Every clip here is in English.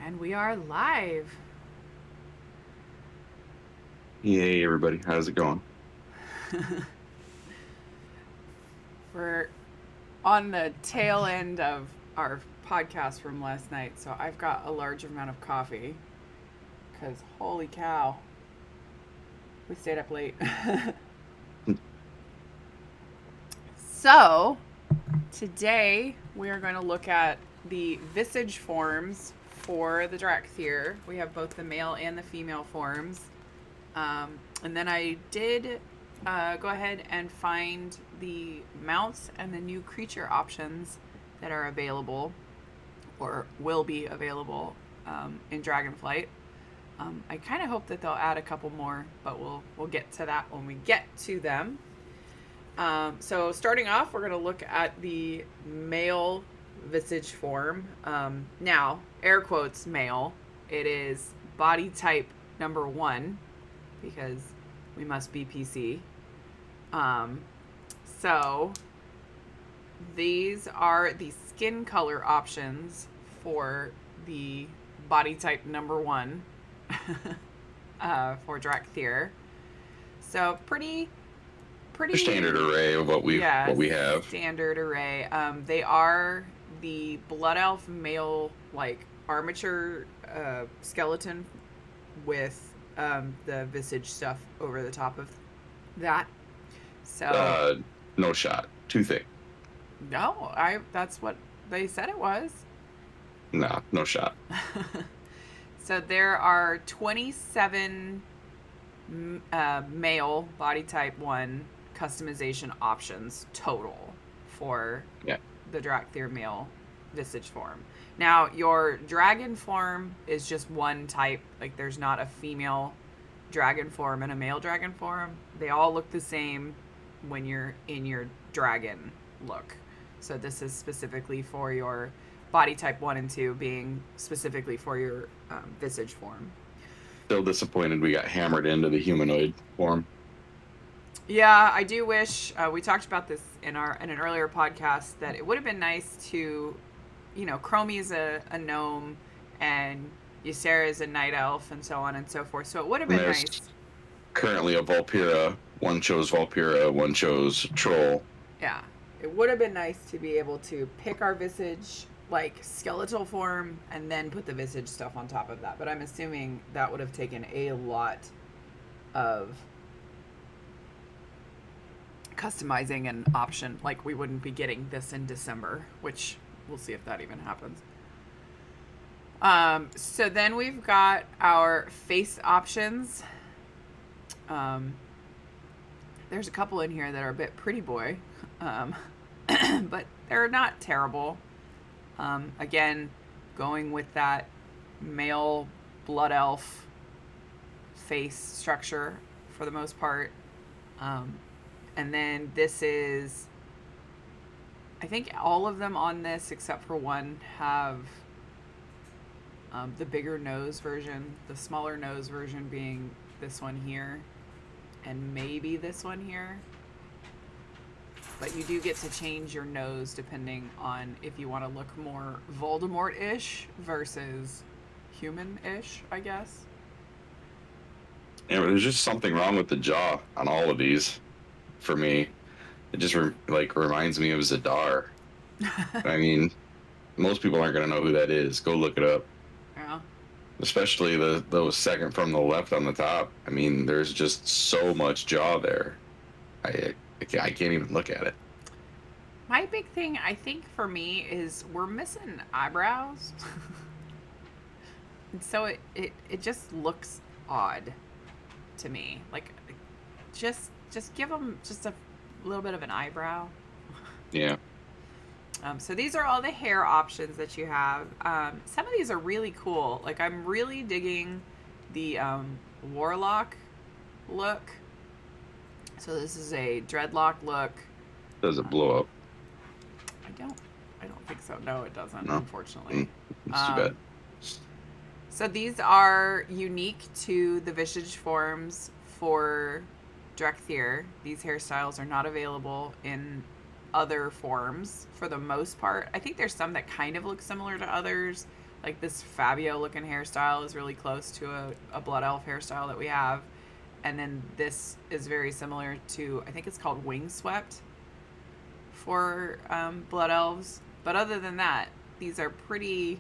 And we are live. Hey everybody, how's it going? We're on the tail end of our podcast from last night, so I've got a large amount of coffee. Because holy cow, we stayed up late. So, today we are going to look at the Visage forms for the Dracthyr. We have both the male and the female forms. And then I did go ahead and find the mounts and the new creature options that are available or will be available in Dragonflight. I kind of hope that they'll add a couple more, but we'll get to that when we get to them. So starting off, we're going to look at the male Visage form. Now, air quotes male. It is body type number 1 because we must be PC. So these are the skin color options for the body type number 1 for Dracthyr. So pretty The standard array of what we have. standard array. They are the blood elf male like armature skeleton with the visage stuff over the top of that. So No shot, too thick. no, that's what they said it was. Nah, no shot. So there are 27 male body type 1 customization options total for the Dracthyr male visage form. Now, your dragon form is just one type. Like, there's not a female dragon form and a male dragon form. They all look the same when you're in your dragon look. So this is specifically for your body type 1 and 2 being specifically for your visage form. Still disappointed we got hammered into the humanoid form. Yeah, I do wish we talked about this in an earlier podcast that it would have been nice to, Chromie is a gnome and Ysera is a night elf and so on and so forth. So it would have been nice. Currently a Valpyra. One chose Valpyra, one chose Troll. Yeah, it would have been nice to be able to pick our visage like skeletal form and then put the visage stuff on top of that. But I'm assuming that would have taken a lot of customizing an option. Like, we wouldn't be getting this in December, which we'll see if that even happens. So then we've got our face options. There's a couple in here that are a bit pretty boy, but they're not terrible. Again, going with that male blood elf face structure for the most part. And then this is, I think all of them on this except for one have the bigger nose version, the smaller nose version being this one here, and maybe this one here. But you do get to change your nose depending on if you want to look more Voldemort-ish versus human-ish, I guess. Yeah, there's just something wrong with the jaw on all of these for me. It just reminds me of Zadar. I mean, most people aren't going to know who that is. Go look it up. Yeah. Especially those second from the left on the top. I mean, there's just so much jaw there. I can't even look at it. My big thing, I think, for me is we're missing eyebrows. And so it just looks odd to me. Like, just give them just a little bit of an eyebrow. Yeah. So these are all the hair options that you have. Some of these are really cool. Like, I'm really digging the warlock look. So this is a dreadlock look. Does it blow up? I don't think so. No, it doesn't, no? Unfortunately. It's too bad. So these are unique to the visage forms for Dracthyr. These hairstyles are not available in other forms for the most part. I think there's some that kind of look similar to others, Like this Fabio looking hairstyle is really close to a Blood Elf hairstyle that we have. And then this is very similar to, I think it's called Wingswept for Blood Elves. But other than that, these are pretty...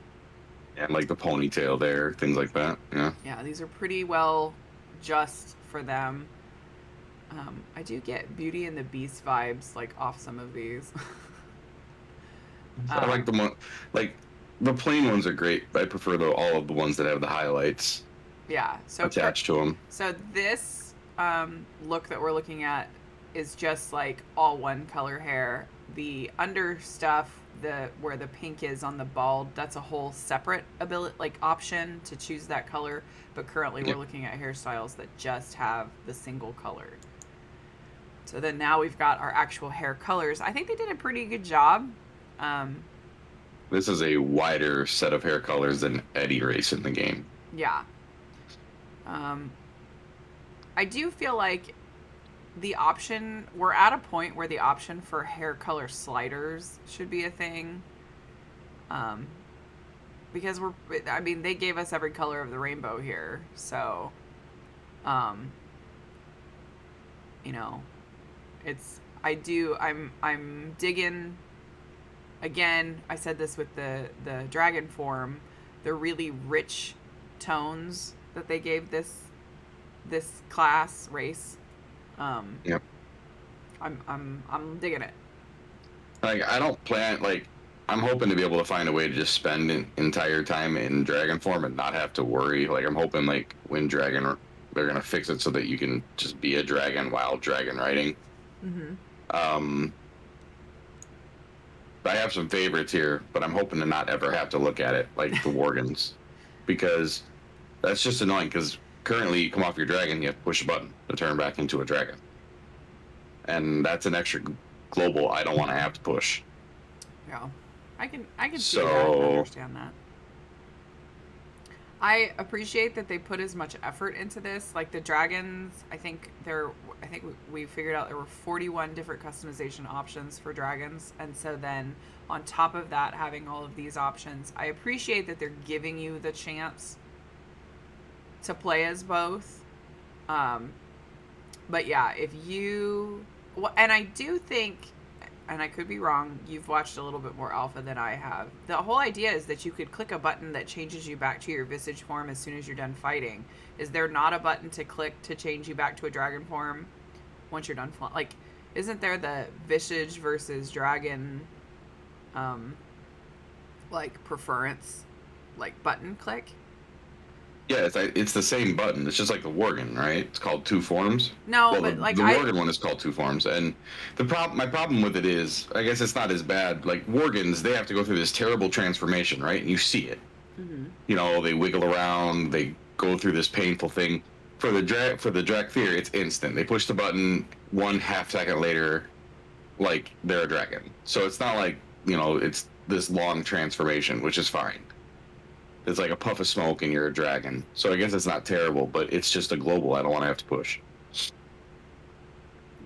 And like the ponytail there, things like that. Yeah. Yeah, these are pretty well just for them. I do get Beauty and the Beast vibes like off some of these. I like the one, like the plain ones are great. I prefer all of the ones that have the highlights. Yeah, so attached to them. So this look that we're looking at is just like all one color hair. The under stuff, where the pink is on the bald, that's a whole separate ability, like option to choose that color. But currently, we're looking at hairstyles that just have the single color. So then now we've got our actual hair colors. I think they did a pretty good job. This is a wider set of hair colors than any race in the game. Yeah. I do feel like we're at a point where the option for hair color sliders should be a thing. Because they gave us every color of the rainbow here. So, I'm digging. Again, I said this with the dragon form, the really rich tones that they gave this class race. Yep. I'm digging it. Like I don't plan I'm hoping to be able to find a way to just spend an entire time in dragon form and not have to worry. Like I'm hoping when dragon they're gonna fix it so that you can just be a dragon while dragon riding. Mm-hmm. I have some favorites here, but I'm hoping to not ever have to look at it, like the Worgans, because that's just annoying. Because currently, you come off your dragon, you have to push a button to turn back into a dragon, and that's an extra global I don't want to have to push. Yeah, I can see that and understand that. I appreciate that they put as much effort into this. Like the dragons, I think we figured out there were 41 different customization options for dragons. And so then on top of that, having all of these options, I appreciate that they're giving you the chance to play as both. But yeah, and I do think, and I could be wrong, you've watched a little bit more alpha than I have. The whole idea is that you could click a button that changes you back to your Visage form as soon as you're done fighting. Is there not a button to click to change you back to a dragon form once you're done flying? Like, isn't there the Visage versus dragon, preference, button click? Yeah, it's the same button. It's just like the Worgen, right? It's called two forms. No, well, but the Worgen one is called two forms, and my problem with it is, I guess it's not as bad. Like Worgens, they have to go through this terrible transformation, right? And you see it. Mm-hmm. They wiggle around, they go through this painful thing. For the Dracthyr, it's instant. They push the button, 1/2 second later, they're a dragon. So it's not it's this long transformation, which is fine. It's like a puff of smoke and you're a dragon. So I guess it's not terrible, but it's just a global I don't want to have to push.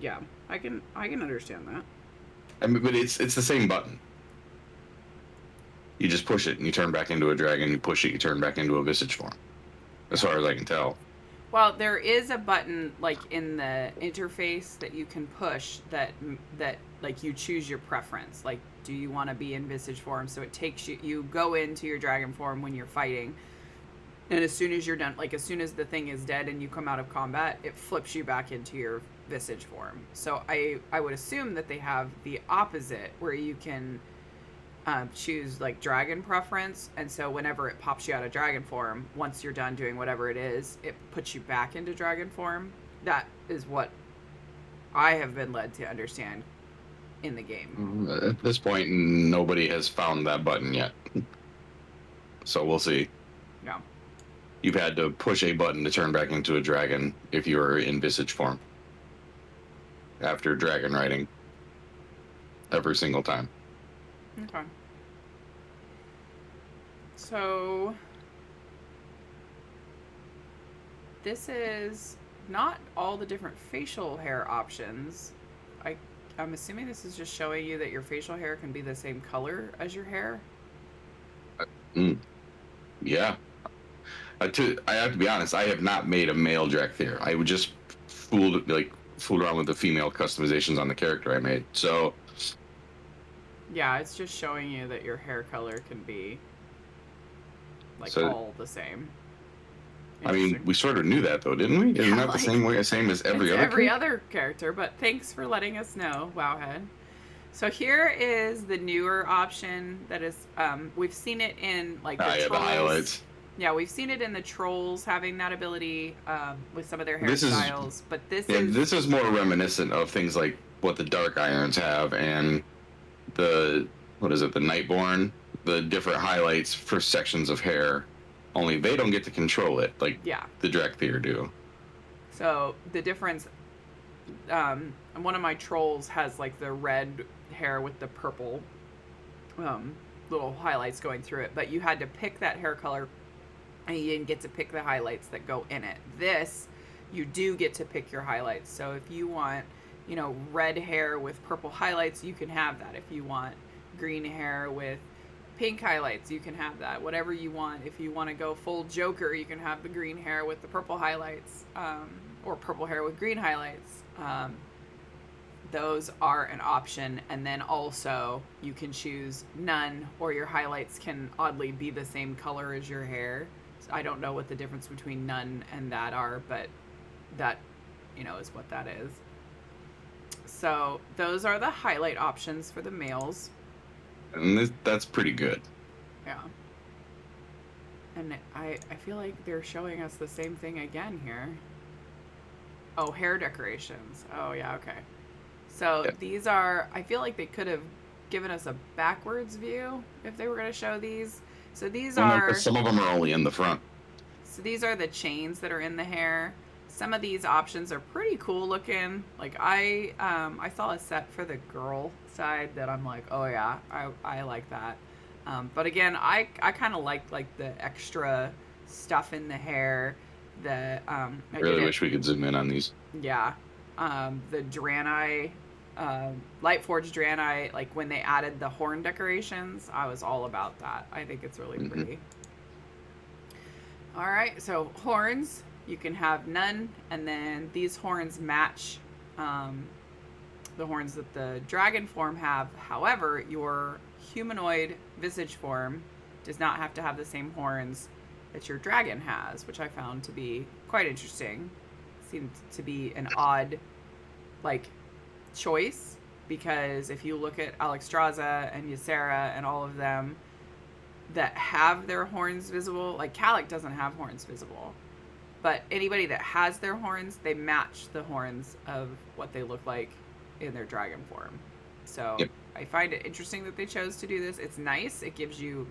Yeah, I can understand that. I mean, but it's the same button. You just push it and you turn back into a dragon. You push it, you turn back into a Visage form. As far as I can tell. Well, there is a button in the interface that you can push that you choose your preference. Like, do you want to be in Visage form? So it takes you go into your dragon form when you're fighting, and as soon as you're done, as soon as the thing is dead and you come out of combat, it flips you back into your Visage form. So I would assume that they have the opposite, where you can choose dragon preference, and so whenever it pops you out of dragon form, once you're done doing whatever it is, it puts you back into dragon form. That is what I have been led to understand in the game. At this point, nobody has found that button yet, so we'll see. Yeah, you've had to push a button to turn back into a dragon if you're in Visage form after dragon riding every single time. Okay. So this is not all the different facial hair options. I'm assuming this is just showing you that your facial hair can be the same color as your hair. Yeah. I have to be honest. I have not made a male Dracthyr. I would just fooled around with the female customizations on the character I made. So Yeah, it's just showing you that your hair color can be like so all the same. I mean, Interesting. we sort of knew that though, didn't we? Isn't Yeah, that the like same as every it's other every character? other character, but thanks for letting us know, Wowhead. So here is the newer option that is we've seen it in like the Ah, yeah, the trolls. highlights. Yeah, we've seen it in the trolls having that ability with some of their This is hairstyles, but this Yeah, is this is more reminiscent of things like what the Dark Irons have and the what is it, the Nightborn, the different highlights for sections of hair. Only they don't get to control it like yeah. the Dracthyr do. So the difference, one of my trolls has like the red hair with the purple um, little highlights going through it, but you had to pick that hair color and you didn't get to pick the highlights that go in it. This, you do get to pick your highlights. So if you want, red hair with purple highlights, you can have that. If you want green hair with pink highlights, you can have that. Whatever you want. If you want to go full Joker, you can have the green hair with the purple highlights, or purple hair with green highlights. Those are an option, and then also you can choose none, or your highlights can oddly be the same color as your hair. So I don't know what the difference between none and that are, but that is what that is. So those are the highlight options for the males. And that's pretty good. Yeah. And I feel like they're showing us the same thing again here. Oh, hair decorations. Oh yeah, okay. So Yeah. these are, I feel like they could have given us a backwards view if they were going to show these. So these Well, no, because are, some of them are only in the front. so these are the chains that are in the hair. Some of these options are pretty cool looking. Like I saw a set for the girl side that I'm like, oh yeah, I like that. But again, I kind of like the extra stuff in the hair. I did Really it. wish we could zoom in on these. Yeah. The Draenei, Lightforged Draenei, like when they added the horn decorations, I was all about that. I think it's really Mm-hmm. pretty. All right, so horns, you can have none, and then these horns match the horns that the dragon form have. However, your humanoid visage form does not have to have the same horns that your dragon has, which I found to be quite interesting. Seemed to be an odd, like, choice, because if you look at Alexstrasza and Ysera and all of them that have their horns visible, like Calic doesn't have horns visible, but anybody that has their horns, they match the horns of what they look like in their dragon form. So Yep. I find it interesting that they chose to do this. It's nice. It gives you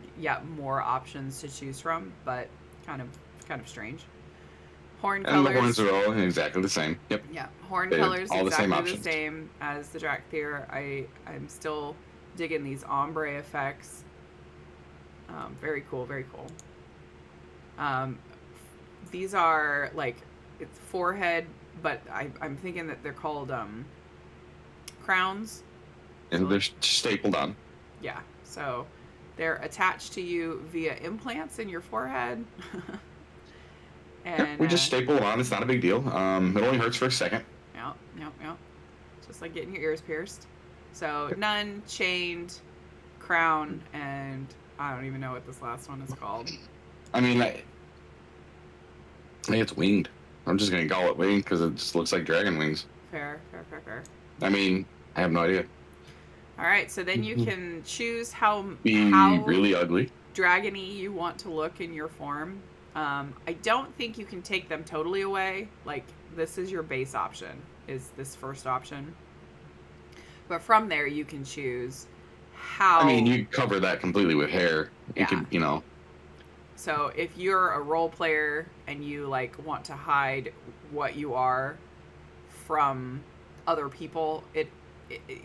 more options to choose from, but kind of strange. Horn And the horns colors. are all exactly the same. Yep. Yeah, horn They're colors all the same exactly the options. same as the Dracthyr. I'm still digging these ombre effects. Very cool, very cool. These are like, it's forehead, but I'm thinking that they're called crowns. So And they're like, stapled on. yeah, so they're attached to you via implants in your forehead. Yep, And we just staple them on. It's not a big deal. It only hurts for a second. yeah. Just like getting your ears pierced. So Yep. none, chained, crown, and I don't even know what this last one is called. I mean, I think it's winged. I'm just gonna call it winged because it just looks like dragon wings. Fair. I mean, I have no idea. All right, so then you can choose how Be really ugly. dragony you want to look in your form. I don't think you can take them totally away. Like, this is your base option, is this first option. But from there, you can choose how. I mean, you cover that completely with hair. You Yeah. could, So if you're a role player and you like want to hide what you are from other people,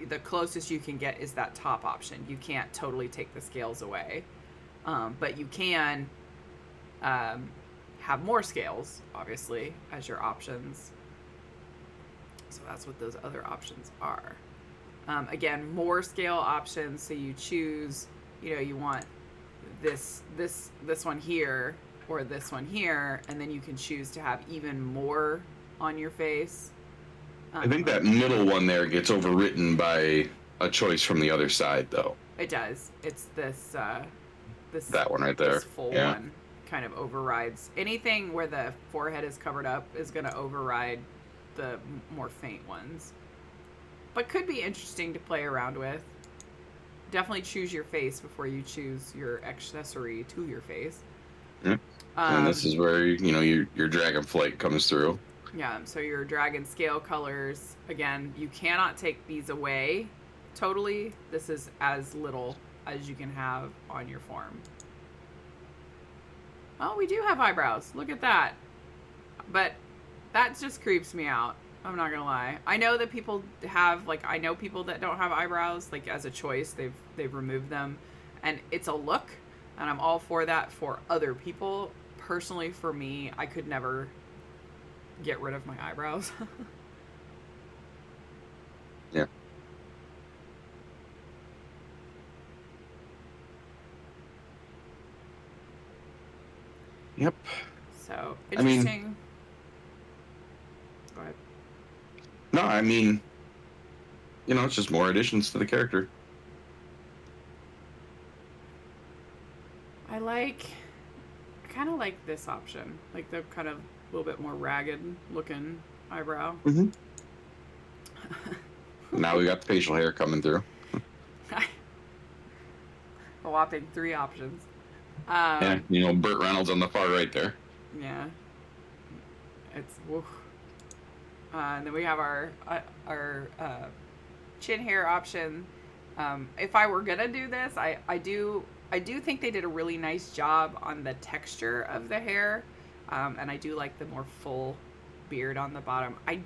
the closest you can get is that top option. You can't totally take the scales away, but you can have more scales, obviously, as your options. So that's what those other options are. Again, more scale options. So you choose, you want this one here or this one here, and then you can choose to have even more on your face. I think that middle one there gets overwritten by a choice from the other side, though. It does. It's this that one right there. This full one kind of overrides anything where the forehead is covered up is going to override the more faint ones. But could be interesting to play around with. Definitely choose your face before you choose your accessory to your face. Yeah. And this is where your dragon flight comes through. Yeah, so your dragon scale colors, again, you cannot take these away totally. This is as little as you can have on your form. Oh, we do have eyebrows. Look at that. But that just creeps me out. I'm not gonna lie. I know that people have, like, I know people that don't have eyebrows, like, as a choice. They've removed them. And it's a look, and I'm all for that for other people. Personally, for me, I could never get rid of my eyebrows. Yeah. Yep. So, interesting. I mean, go ahead. No, I mean, it's just more additions to the character. I kind of like this option. Like the kind of a little bit more ragged looking eyebrow. Mm-hmm. Now we got the facial hair coming through. A whopping 3 options. Yeah, Burt Reynolds on the far right there. Yeah. It's woof. And then we have our chin hair option. If I were gonna do this, I do think they did a really nice job on the texture of the hair, and I do like the more full beard on the bottom. I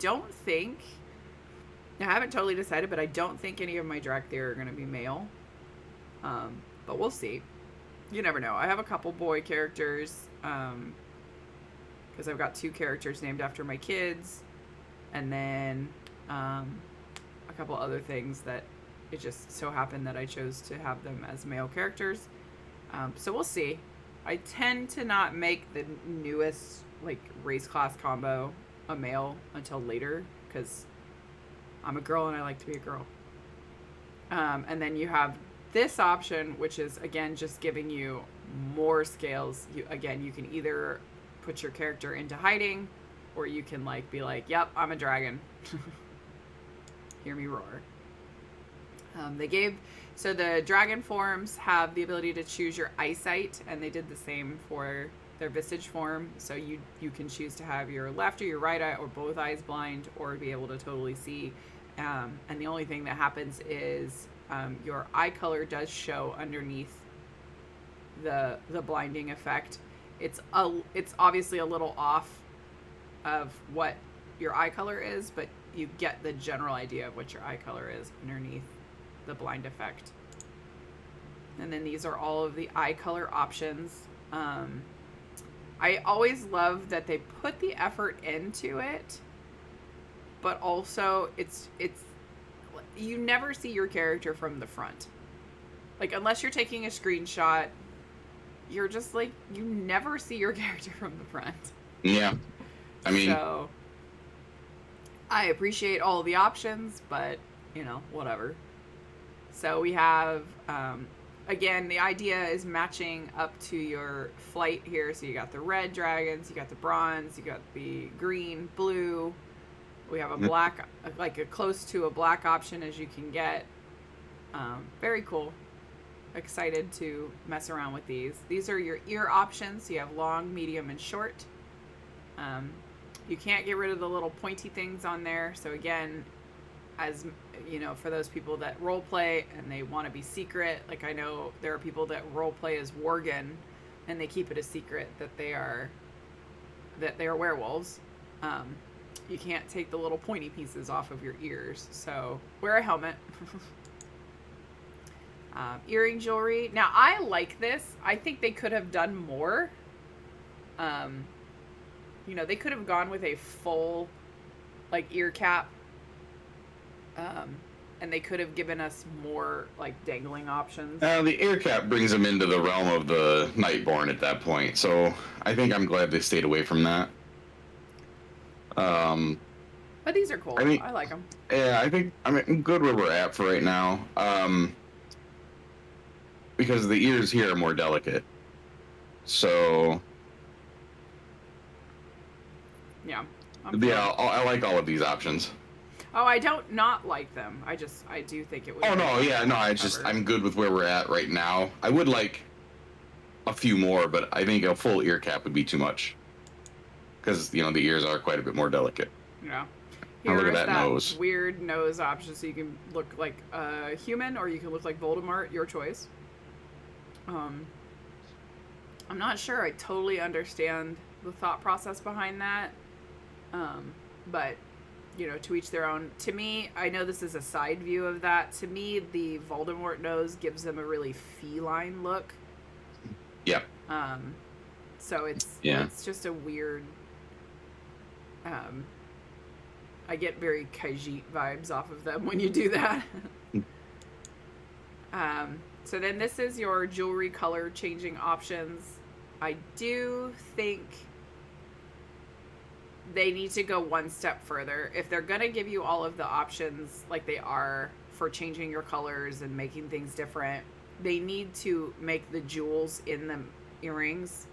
haven't totally decided, but I don't think any of my Dracthyr are gonna be male. But we'll see. You never know. I have a couple boy characters, because I've got 2 characters named after my kids. And then a couple other things that it just so happened that I chose to have them as male characters. So we'll see. I tend to not make the newest race class combo a male until later because I'm a girl and I like to be a girl. And then you have this option, which is again just giving you more scales. You can either put your character into hiding, or you can be like, yep, I'm a dragon. Hear me roar. So the dragon forms have the ability to choose your eyesight, and they did the same for their visage form. So you can choose to have your left or your right eye or both eyes blind, or be able to totally see. And the only thing that happens is your eye color does show underneath the blinding effect. It's obviously a little off of what your eye color is, but you get the general idea of what your eye color is underneath the blind effect. And then these are all of the eye color options. I always love that they put the effort into it, but also it's you never see your character from the front. Unless you're taking a screenshot, you're just you never see your character from the front. Yeah. I mean, so I appreciate all the options, but whatever. So we have, again, the idea is matching up to your flight here. So you got the red dragons, you got the bronze, you got the green, blue. We have a black, close to a black option as you can get. Very cool. Excited to mess around with these. These are your ear options. So you have long, medium, and short. You can't get rid of the little pointy things on there. So again, as for those people that role play and they want to be secret, I know there are people that role play as Worgen and they keep it a secret that they are werewolves. You can't take the little pointy pieces off of your ears. So wear a helmet. Earring jewelry. Now I like this. I think they could have done more. They could have gone with a full, ear cap. and they could have given us more like dangling options. The ear cap brings them into the realm of the Nightborn at that point, so I think I'm glad they stayed away from that. But these are cool. I like them. Yeah, I think I'm good where we're at for right now. Because the ears here are more delicate. So yeah. I like all of these options. Oh, I don't not like them. I do think it would. Oh no, yeah, no, I'm good with where we're at right now. I would like a few more, but I think a full ear cap would be too much. Because, the ears are quite a bit more delicate. Yeah. Now look at that nose. Weird nose option, so you can look like a human or you can look like Voldemort, your choice. I'm not sure I totally understand the thought process behind that. But, to each their own. To me, I know this is a side view of that. To me, the Voldemort nose gives them a really feline look. Yeah. So it's just a weird. I get very Khajiit vibes off of them when you do that. So then this is your jewelry color changing options. I do think they need to go one step further. If they're going to give you all of the options like they are for changing your colors and making things different, they need to make the jewels in the earrings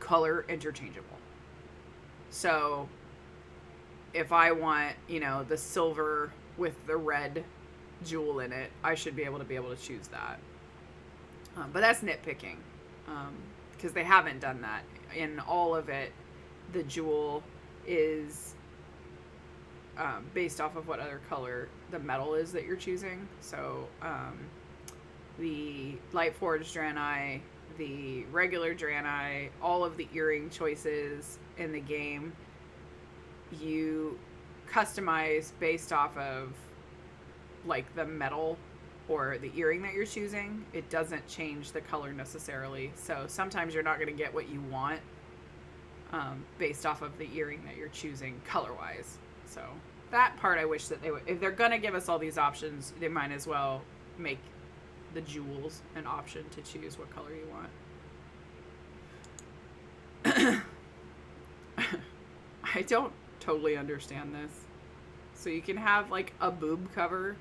color interchangeable. So if I want, the silver with the red jewel in it, I should be able to choose that. But that's nitpicking, because they haven't done that. In all of it, the jewel is based off of what other color the metal is that you're choosing. So the Lightforged Draenei, the regular Draenei, all of the earring choices in the game, you customize based off of like the metal or the earring that you're choosing. It doesn't change the color necessarily. So sometimes you're not going to get what you want based off of the earring that you're choosing color-wise. So that part I wish that they would, if they're going to give us all these options, they might as well make the jewels an option to choose what color you want. I don't totally understand this. So you can have like a boob cover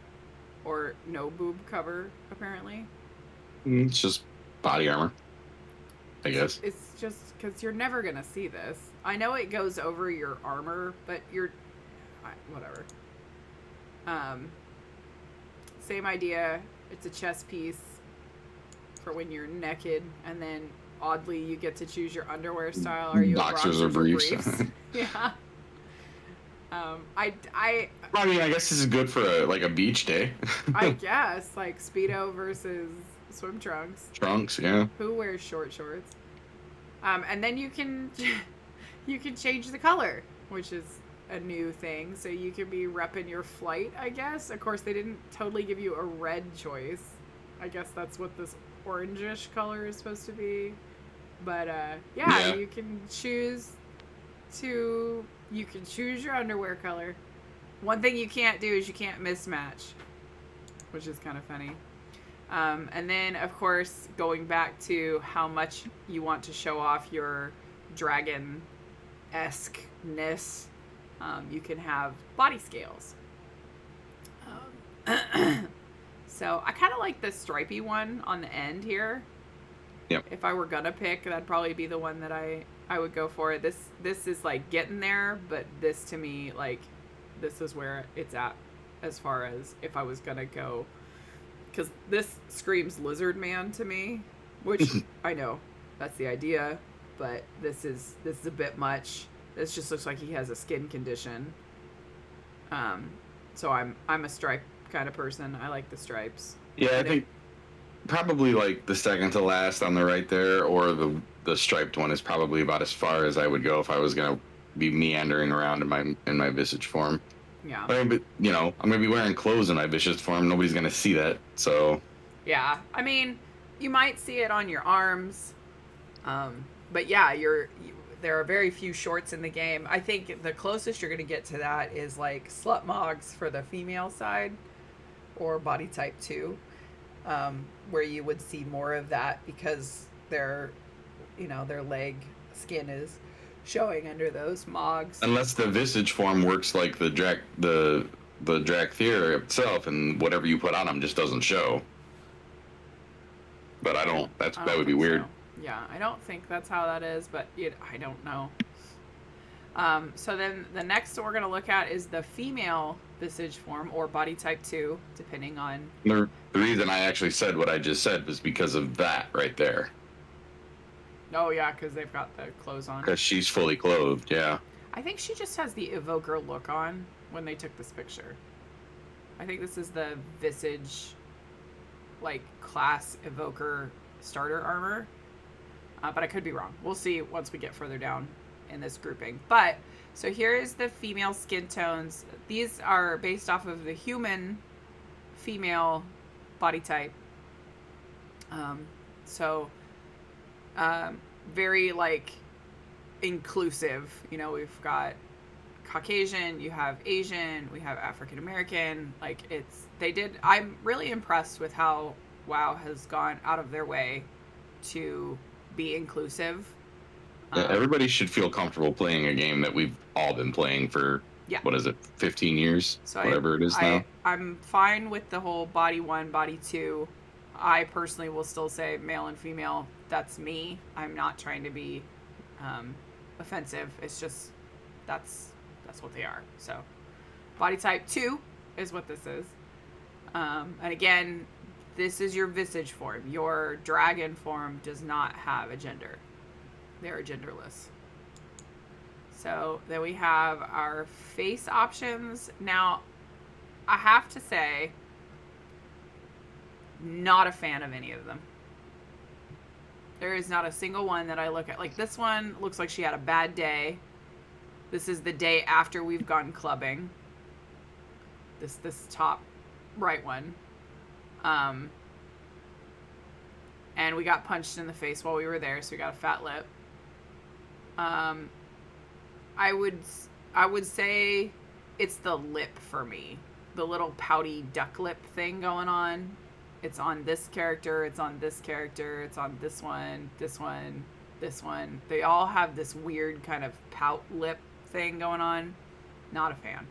or no boob cover, apparently. It's just body armor, I guess. It's just because you're never going to see this. I know it goes over your armor, but whatever. Same idea. It's a chest piece for when you're naked, and then oddly you get to choose your underwear style. Are you boxers or briefs? Yeah. I mean, I guess this is good for a beach day. I guess like Speedo versus swim trunks. Trunks, yeah. Who wears short shorts? And then you can change the color, which is a new thing. So you can be repping your flight, I guess. Of course, they didn't totally give you a red choice. I guess that's what this orangish color is supposed to be. But yeah, you can choose your underwear color. One thing you can't do is you can't mismatch, which is kind of funny. And then, of course, going back to how much you want to show off your dragon-esque-ness, you can have body scales. So I kind of like the stripy one on the end here. Yep. If I were gonna pick, that'd probably be the one that I would go for. This is like getting there, but this to me, like, this is where it's at as far as if I was gonna go. Because this screams lizard man to me, which I know that's the idea, but this is a bit much. This just looks like he has a skin condition. So I'm a stripe kind of person. I like the stripes. Yeah, I think probably like the second to last on the right there, or the striped one is probably about as far as I would go if I was gonna be meandering around in my Visage form. Yeah. But I'm gonna be wearing clothes in my Visage form. Nobody's gonna see that, so. Yeah, I mean, you might see it on your arms, but yeah, there are very few shorts in the game. I think the closest you're gonna get to that is like slut mogs for the female side. or body type 2, where you would see more of that because their, their leg skin is showing under those mogs. Unless the Visage form works like the Dracthyr itself, and whatever you put on them just doesn't show. But I don't. I That don't would be think weird. so. Yeah, I don't think that's how that is, but I don't know. So then the next that we're going to look at is the female Visage form, or body type 2, depending on... The reason I actually said what I just said was because of that right there. Oh, yeah, because they've got the clothes on. Because she's fully clothed, yeah. I think she just has the evoker look on when they took this picture. I think this is the Visage, like, class evoker starter armor. But I could be wrong. We'll see once we get further down in this grouping. But, so here is the female skin tones. These are based off of the human female body type. Very, like, inclusive. We've got Caucasian, you have Asian, we have African American. Like, I'm really impressed with how WoW has gone out of their way to be inclusive. Everybody should feel comfortable playing a game that we've all been playing for, what is it, 15 years? So whatever it is now. I'm fine with the whole body 1, body 2. I personally will still say male and female. That's me. I'm not trying to be offensive. It's just that's what they are. So body type 2 is what this is. And again, this is your Visage form. Your dragon form does not have a gender. They're genderless. So then we have our face options. Now, I have to say, not a fan of any of them. There is not a single one that I look at. Like, this one looks like she had a bad day. This is the day after we've gone clubbing. This top right one. And we got punched in the face while we were there, so we got a fat lip. I would say it's the lip for me. The little pouty duck lip thing going on. It's on this character, it's on this character, it's on this one, this one, this one. They all have this weird kind of pout lip thing going on. Not a fan.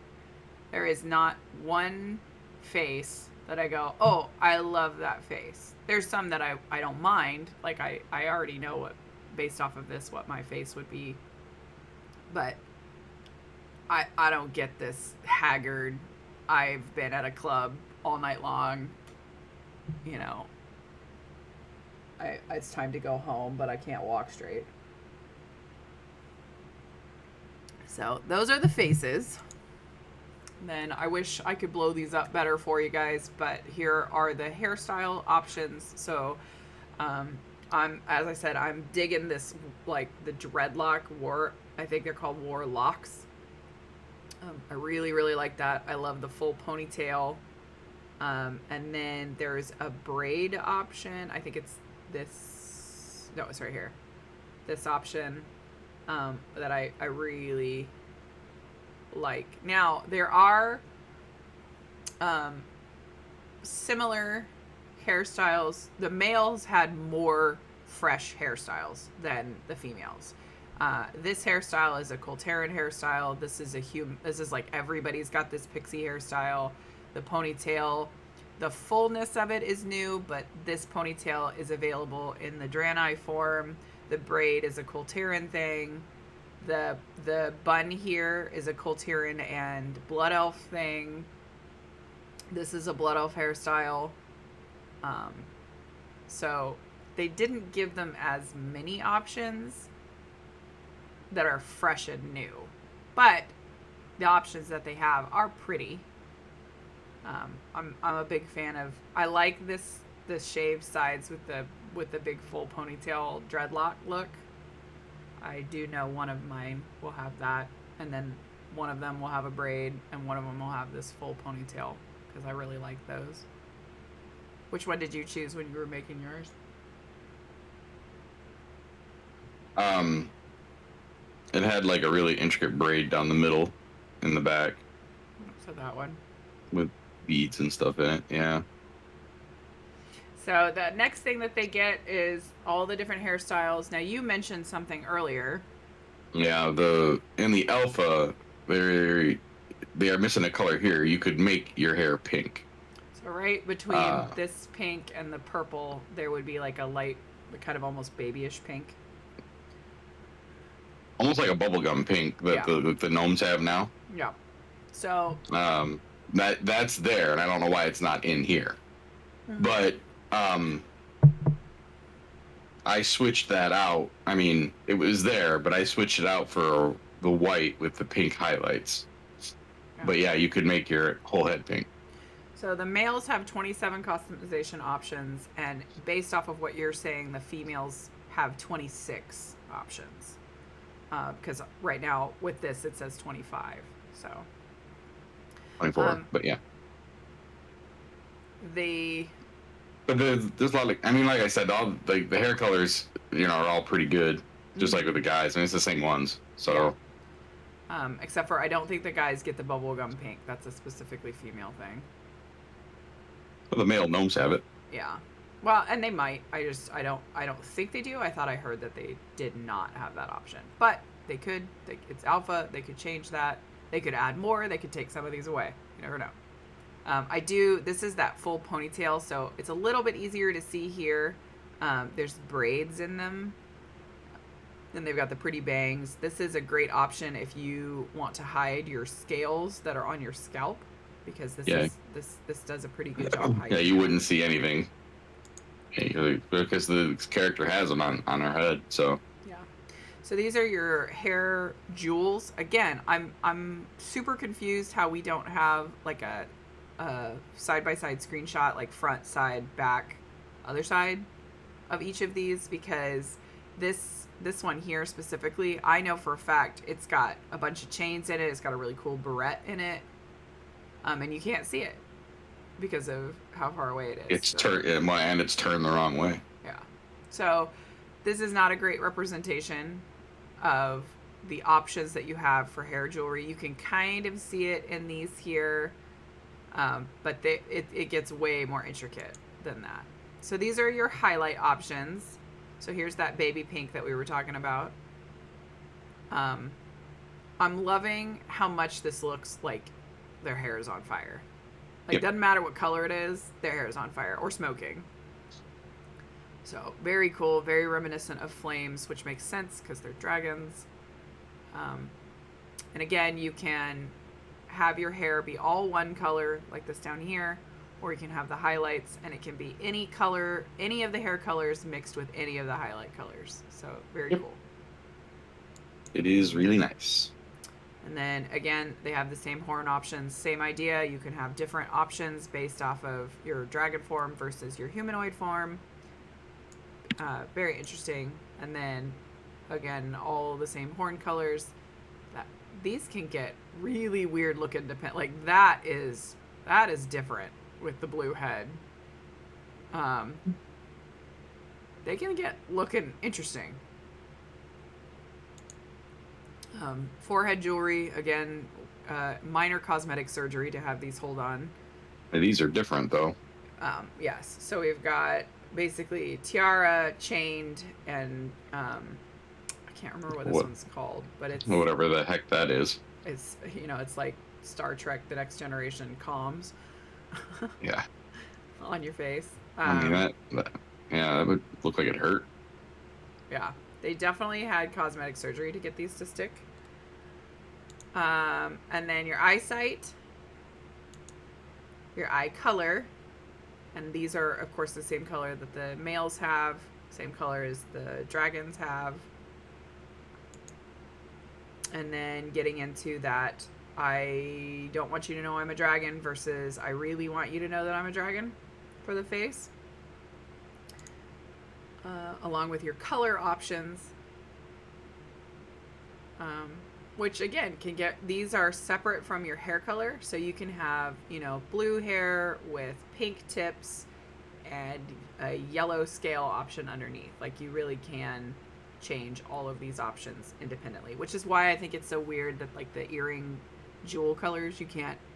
There is not one face that I go, oh, I love that face. There's some that I don't mind. Like, I already know what, based off of this, what my face would be. But I don't get this haggard, I've been at a club all night long, it's time to go home, but I can't walk straight. So those are the faces. Then I wish I could blow these up better for you guys, but here are the hairstyle options. So as I said, I'm digging this, like, the dreadlock I think they're called war locks. I really, really like that. I love the full ponytail. And then there's a braid option. I think it's this. No, it's right here. This option that I really like. Now, there are similar hairstyles. The males had more fresh hairstyles than the females. This hairstyle is a Tauren hairstyle. This is like everybody's got this pixie hairstyle. The ponytail, the fullness of it is new, but this ponytail is available in the Dragonfly form. The braid is a Tauren thing. The bun here is a Tauren and Blood Elf thing. This is a Blood Elf hairstyle. So they didn't give them as many options that are fresh and new, but the options that they have are pretty. I'm a big fan of. I like the shaved sides with the big full ponytail dreadlock look. I do know one of mine will have that, and then one of them will have a braid, and one of them will have this full ponytail because I really like those. Which one did you choose when you were making yours? It had like a really intricate braid down the middle, in the back. So that one. beads and stuff in it. Yeah. So the next thing that they get is all the different hairstyles. Now you mentioned something earlier. Yeah, in the alpha, they are missing a color here. You could make your hair pink. So right between this pink and the purple, there would be like a light, kind of almost babyish pink. Almost like a bubblegum pink that the gnomes have now. Yeah. So that's there, and I don't know why it's not in here. Mm-hmm. But I switched that out. I mean, it was there, but I switched it out for the white with the pink highlights. Yeah. But yeah, you could make your whole head pink. So the males have 27 customization options, and based off of what you're saying, the females have 26 options. Because right now with this it says 25. So 24, but yeah. But there's a lot of, I mean, like I said, all the hair colors, are all pretty good, just like with the guys. I mean, it's the same ones. So. Yeah. Except for I don't think the guys get the bubblegum pink. That's a specifically female thing. Well, the male gnomes have it. Yeah. Well, and they might. I don't think they do. I thought I heard that they did not have that option. But they could. It's alpha. They could change that. They could add more. They could take some of these away. You never know. This is that full ponytail, so it's a little bit easier to see here. There's braids in them. Then they've got the pretty bangs. This is a great option if you want to hide your scales that are on your scalp, because this does a pretty good job hiding. Yeah, you wouldn't see anything because the character has them on her head. So yeah. So these are your hair jewels. Again, I'm super confused how we don't have like a side-by-side screenshot, like front, side, back, other side of each of these, because this one here specifically, I know for a fact it's got a bunch of chains in it. It's got a really cool barrette in it, and you can't see it because of how far away it is. It's turned the wrong way. Yeah. So this is not a great representation of the options that you have for hair jewelry. You can kind of see it in these here. But it gets way more intricate than that. So these are your highlight options. So here's that baby pink that we were talking about. I'm loving how much this looks like their hair is on fire. Like, doesn't matter what color it is, their hair is on fire or smoking. So very cool, very reminiscent of flames, which makes sense because they're dragons. And again, you can have your hair be all one color like this down here, or you can have the highlights and it can be any color, any of the hair colors mixed with any of the highlight colors. So very cool. It is really nice. And then again, they have the same horn options, same idea. You can have different options based off of your dragon form versus your humanoid form. Very interesting. And then again, all the same horn colors. These can get really weird looking. Like that is different with the blue head. They can get looking interesting. Forehead jewelry, again, minor cosmetic surgery to have these hold on. These are different though. Yes. So we've got basically tiara, chained, and I can't remember what this one's called, but it's whatever the heck that is. It's it's like Star Trek: The Next Generation comms. Yeah. On your face. I mean that would look like it hurt. Yeah, they definitely had cosmetic surgery to get these to stick. And then your eyesight, your eye color, and these are of course the same color that the males have, same color as the dragons have. And then getting into that, I don't want you to know I'm a dragon versus I really want you to know that I'm a dragon for the face. Along with your color options. Which again these are separate from your hair color. So you can have, blue hair with pink tips and a yellow scale option underneath. Like you really can change all of these options independently, which is why I think it's so weird that like the earring jewel colors,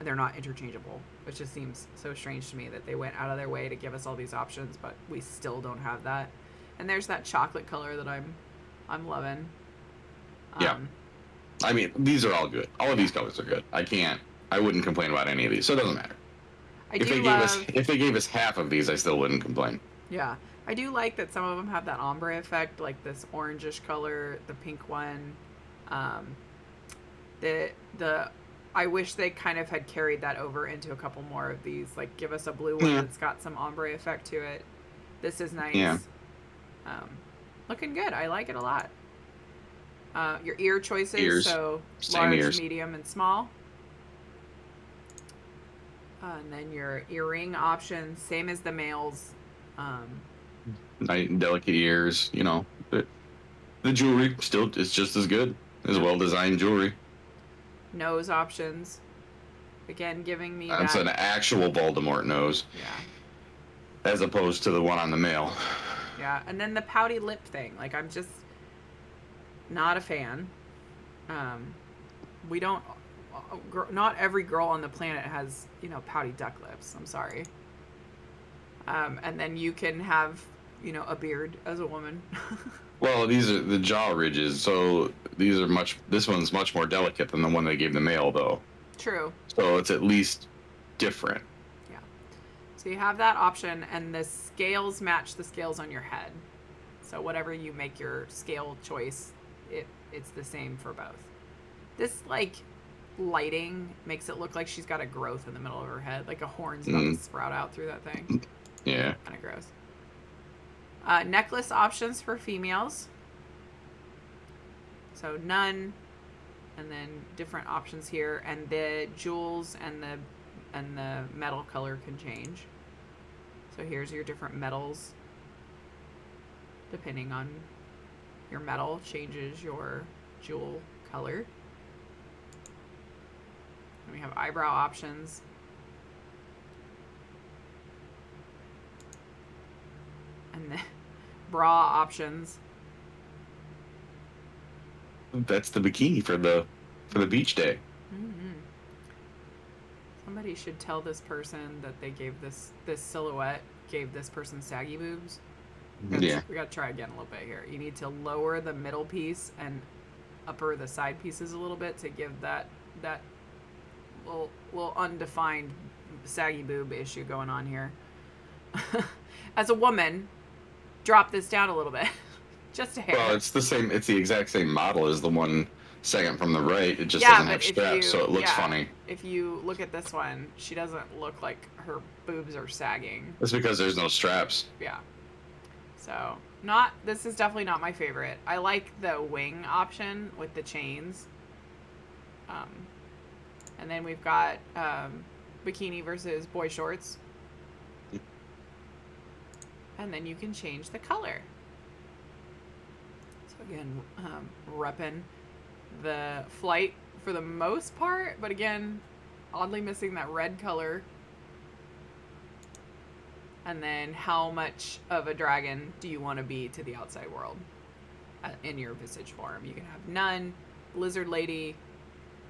they're not interchangeable, which just seems so strange to me that they went out of their way to give us all these options, but we still don't have that. And there's that chocolate color that I'm loving. Yeah. I mean, these are all good. All of these colors are good. I wouldn't complain about any of these, so it doesn't matter. If they gave us half of these, I still wouldn't complain. Yeah. I do like that some of them have that ombre effect, like this orangish color, the pink one. I wish they kind of had carried that over into a couple more of these. Like, give us a blue one that's got some ombre effect to it. This is nice. Yeah. Looking good. I like it a lot. Your ear choices, so Same large, ears. medium, and small. And then your earring options, same as the males. Delicate ears, you know. The jewelry still is just as good as well-designed jewelry. Nose options. Again, giving me That's an actual Voldemort nose. Yeah. As opposed to the one on the male. Yeah, and then the pouty lip thing. Like, I'm just not a fan. We don't... Not every girl on the planet has, you know, pouty duck lips. I'm sorry. And then you can have, you know, a beard as a woman. Well, these are the jaw ridges, so this one's much more delicate than the one they gave the male, though. True. So it's at least different. Yeah. So you have that option, and the scales match the scales on your head. So whatever you make your scale choice, it's the same for both. This, like, lighting makes it look like she's got a growth in the middle of her head, like a horn's about to sprout out through that thing. Yeah. Kind of gross. Necklace options for females. So none, and then different options here, and the jewels and the metal color can change. So here's your different metals. Depending on your metal, changes your jewel color. And we have eyebrow options. And the bra options. That's the bikini for the beach day. Mm-hmm. Somebody should tell this person that they gave this silhouette gave this person saggy boobs. We gotta try again a little bit here. You need to lower the middle piece and upper the side pieces a little bit to give that little undefined saggy boob issue going on here. As a woman, drop this down a little bit. Just a hair. Well, it's the exact same model as the one second from the right. It just doesn't have straps, so it looks funny. If you look at this one, she doesn't look like her boobs are sagging. It's because there's no straps. Yeah. So, this is definitely not my favorite. I like the wing option with the chains. And then we've got bikini versus boy shorts. And then you can change the color. So again, repping the flight for the most part, but again, oddly missing that red color. And then how much of a dragon do you want to be to the outside world in your visage form? You can have none, lizard lady,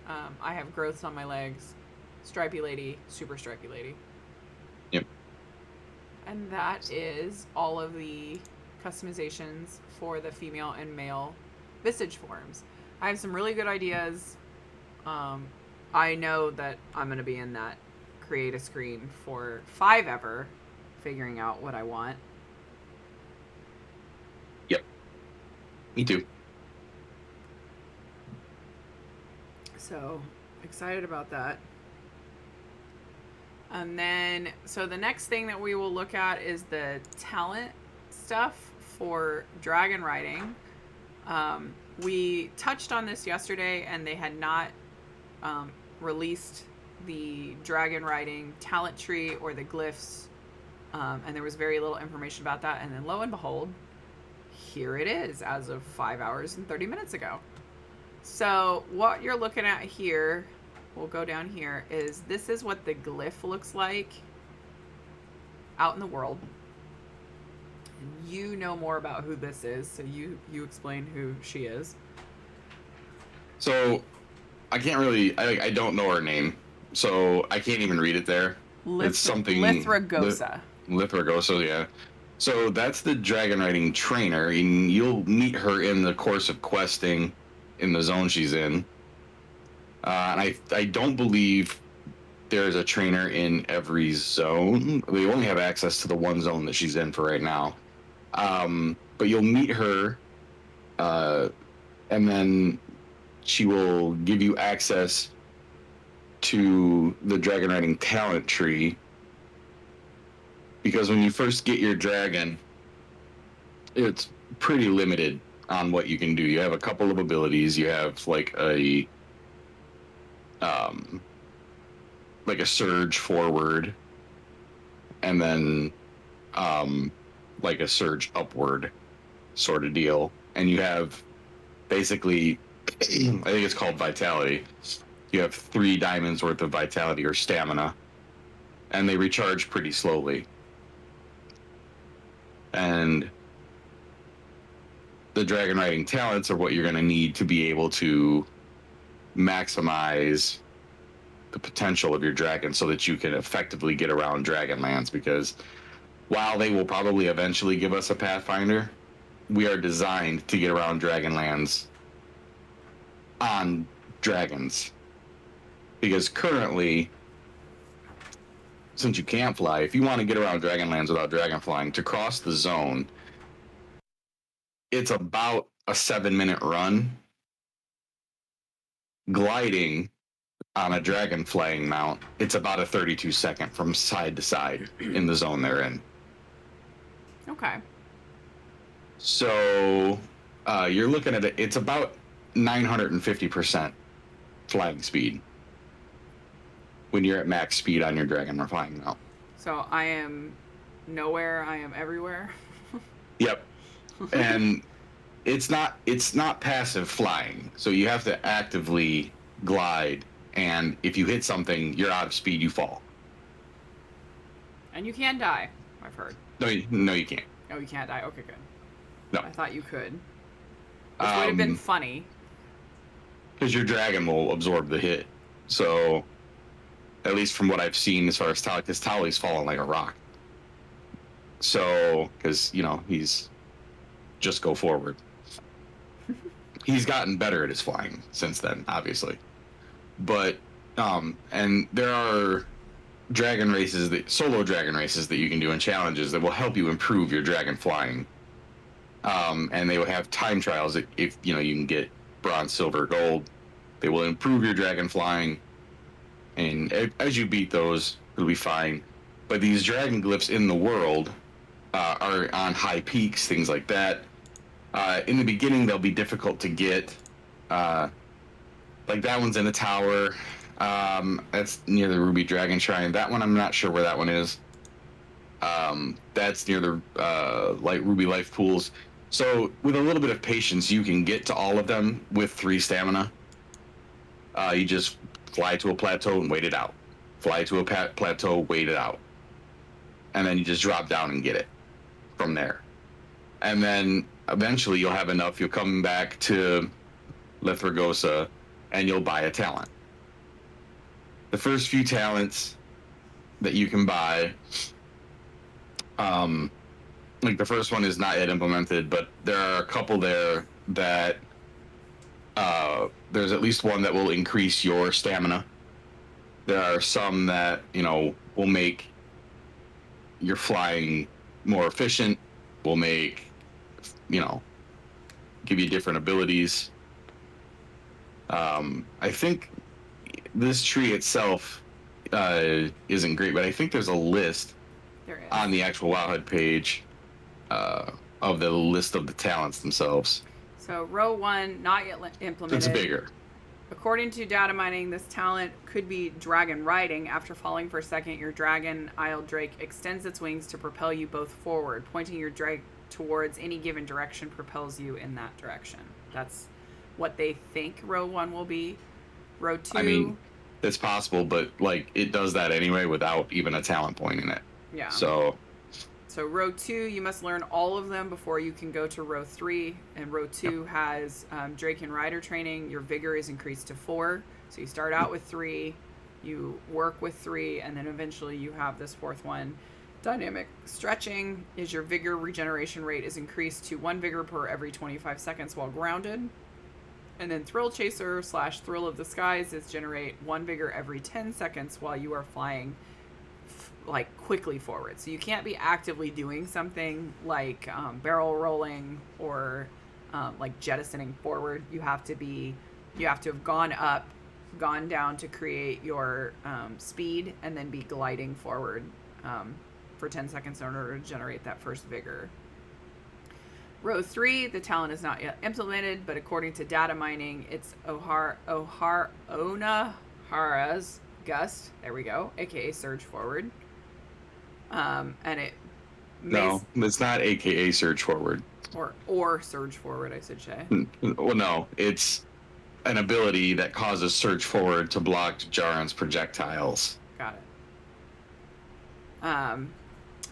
I have growths on my legs, stripy lady, super stripy lady. Yep. And that is all of the customizations for the female and male visage forms. I have some really good ideas. I know that I'm going to be in that create a screen for 5-ever, figuring out what I want. Yep. Me too. So, excited about that. And then, so the next thing that we will look at is the talent stuff for dragon riding. We touched on this yesterday, and they had not released the dragon riding talent tree or the glyphs, and there was very little information about that. And then lo and behold, here it is as of 5 hours and 30 minutes ago. So what you're looking at here, we'll go down here, this is what the glyph looks like out in the world. And you know more about who this is, so you explain who she is. So I can't really. I don't know her name, so I can't even read it there. It's something Lithragosa. Lithragosa, yeah. So that's the dragon riding trainer, and you'll meet her in the course of questing in the zone she's in. And I don't believe there's a trainer in every zone. We only have access to the one zone that she's in for right now. But you'll meet her, and then she will give you access to the dragon riding talent tree. Because when you first get your dragon, it's pretty limited on what you can do. You have a couple of abilities. You have like a surge forward, and then like a surge upward sort of deal. And you have basically, I think it's called vitality. You have 3 diamonds worth of vitality or stamina, and they recharge pretty slowly. And the dragon riding talents are what you're going to need to be able to maximize the potential of your dragon so that you can effectively get around Dragonlands, because while they will probably eventually give us a Pathfinder, we are designed to get around Dragonlands on dragons. Because currently, since you can't fly, if you want to get around Dragonlands without dragon flying, to cross the zone, it's about a 7-minute run. Gliding on a Dragonfly Mount, it's about a 32-second from side to side in the zone they're in. Okay. So you're looking at it, it's about 950% flying speed when you're at max speed on your Dragonfly Mount. So I am nowhere, I am everywhere. Yep. And it's not passive flying, so you have to actively glide, and if you hit something, you're out of speed, you fall. And you can die, I've heard. No, you can't. Oh, you can't die? Okay, good. No. I thought you could. Which would have been funny. Because your dragon will absorb the hit. So, at least from what I've seen as far as Tali, because Tali's fallen like a rock. So, because, he's just go forward. He's gotten better at his flying since then, obviously. But, and there are solo dragon races that you can do in challenges that will help you improve your dragon flying. And they will have time trials if you can get bronze, silver, gold. They will improve your dragon flying, and as you beat those, it'll be fine. But these dragon glyphs in the world are on high peaks, things like that. In the beginning, they'll be difficult to get. Like that one's in a tower. That's near the Ruby Dragon Shrine. That one, I'm not sure where that one is. That's near the Light Ruby Life Pools. So with a little bit of patience, you can get to all of them with 3 stamina. You just fly to a plateau and wait it out. Fly to a plateau, wait it out. And then you just drop down and get it from there. And then eventually you'll have enough. You'll come back to Lithragosa and you'll buy a talent. The first few talents that you can buy, like the first one is not yet implemented, but there are a couple there that there's at least one that will increase your stamina. There are some that will make your flying more efficient, will make give you different abilities. I think this tree itself isn't great, but I think there's a list on the actual Wowhead page of the list of the talents themselves. So row 1, not yet implemented. It's bigger. According to data mining, this talent could be dragon riding. After falling for a second, your dragon Isle Drake extends its wings to propel you both forward. Pointing your drake towards any given direction propels you in that direction. That's what they think row 1 will be. Row 2... I mean, it's possible, but it does that anyway without even a talent point in it. Yeah. So row 2, you must learn all of them before you can go to row 3. And row 2 has Drake and Rider training. Your vigor is increased to 4. So you start out with 3, you work with 3, and then eventually you have this 4th one. Dynamic stretching is your vigor regeneration rate is increased to 1 vigor per every 25 seconds while grounded. And then Thrill Chaser / Thrill of the Skies is generate 1 vigor every 10 seconds while you are flying like quickly forward. So you can't be actively doing something like barrel rolling or like jettisoning forward. You have to have gone up, gone down to create your speed, and then be gliding forward for 10 seconds in order to generate that first vigor. Row 3, the talent is not yet implemented, but according to data mining, it's Onahara's Gust. There we go, aka Surge Forward. And it No, it's not AKA Surge Forward. Or Surge Forward, I should say. Well, no, it's an ability that causes Surge Forward to block Jaren's projectiles. Got it.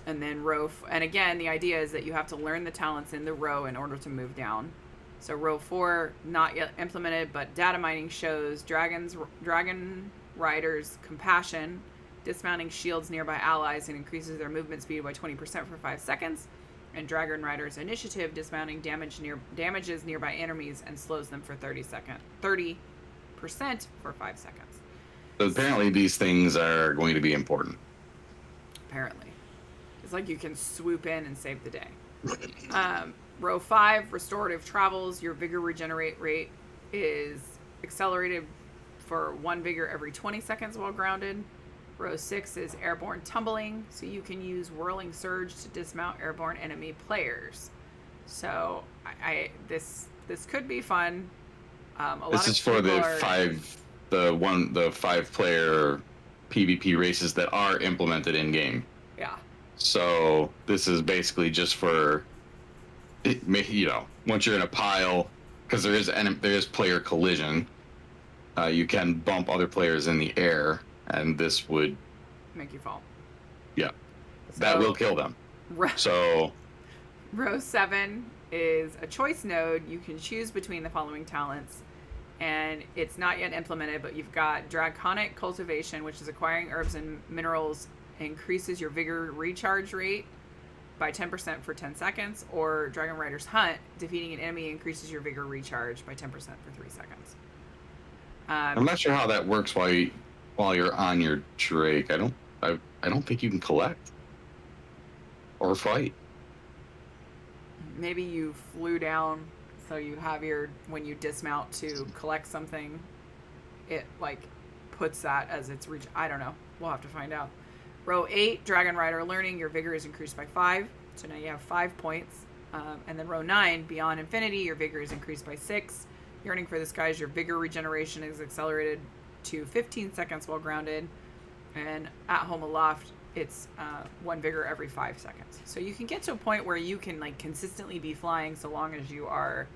And then and again, the idea is that you have to learn the talents in the row in order to move down. So row 4, not yet implemented, but data mining shows Dragon Riders Compassion, dismounting shields nearby allies and increases their movement speed by 20% for 5 seconds. And Dragon Riders Initiative, dismounting damages nearby enemies and slows them for 30% for 5 seconds. So apparently these things are going to be important. Apparently. It's like you can swoop in and save the day. Row 5, Restorative Travels. Your vigor regenerate rate is accelerated for 1 vigor every 20 seconds while grounded. Row 6 is Airborne Tumbling. So you can use Whirling Surge to dismount airborne enemy players. So this could be fun. This is for the 5-player PvP races that are implemented in game. Yeah. So this is basically just for, once you're in a pile, because there is player collision, you can bump other players in the air, and this would make you fall. Yeah, so, that will kill them. So row 7 is a choice node. You can choose between the following talents, and it's not yet implemented, but you've got Draconic Cultivation, which is acquiring herbs and minerals, increases your vigor recharge rate by 10% for 10 seconds, or Dragon Rider's Hunt, defeating an enemy increases your vigor recharge by 10% for 3 seconds. I'm not sure how that works while you're on your Drake. I don't think you can collect or fight. Maybe you flew down, so you have when you dismount to collect something, it like puts that as its reach. I don't know. We'll have to find out. Row 8, Dragon Rider Learning. Your vigor is increased by 5, so now you have 5 points. And then row 9, Beyond Infinity. Your vigor is increased by 6. Yearning for the Skies. Your vigor regeneration is accelerated to 15 seconds while grounded. And At Home Aloft, it's 1 vigor every 5 seconds. So you can get to a point where you can like consistently be flying so long as you are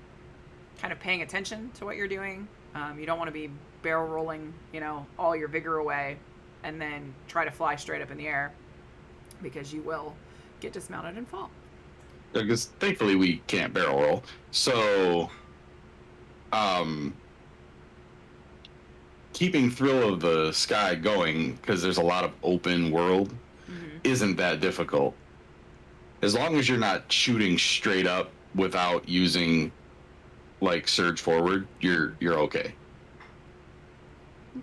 kind of paying attention to what you're doing. You don't want to be barrel rolling, all your vigor away and then try to fly straight up in the air, because you will get dismounted and fall. Because thankfully we can't barrel roll. So keeping Thrill of the Sky going, because there's a lot of open world, isn't that difficult. As long as you're not shooting straight up without using like Surge Forward, you're okay.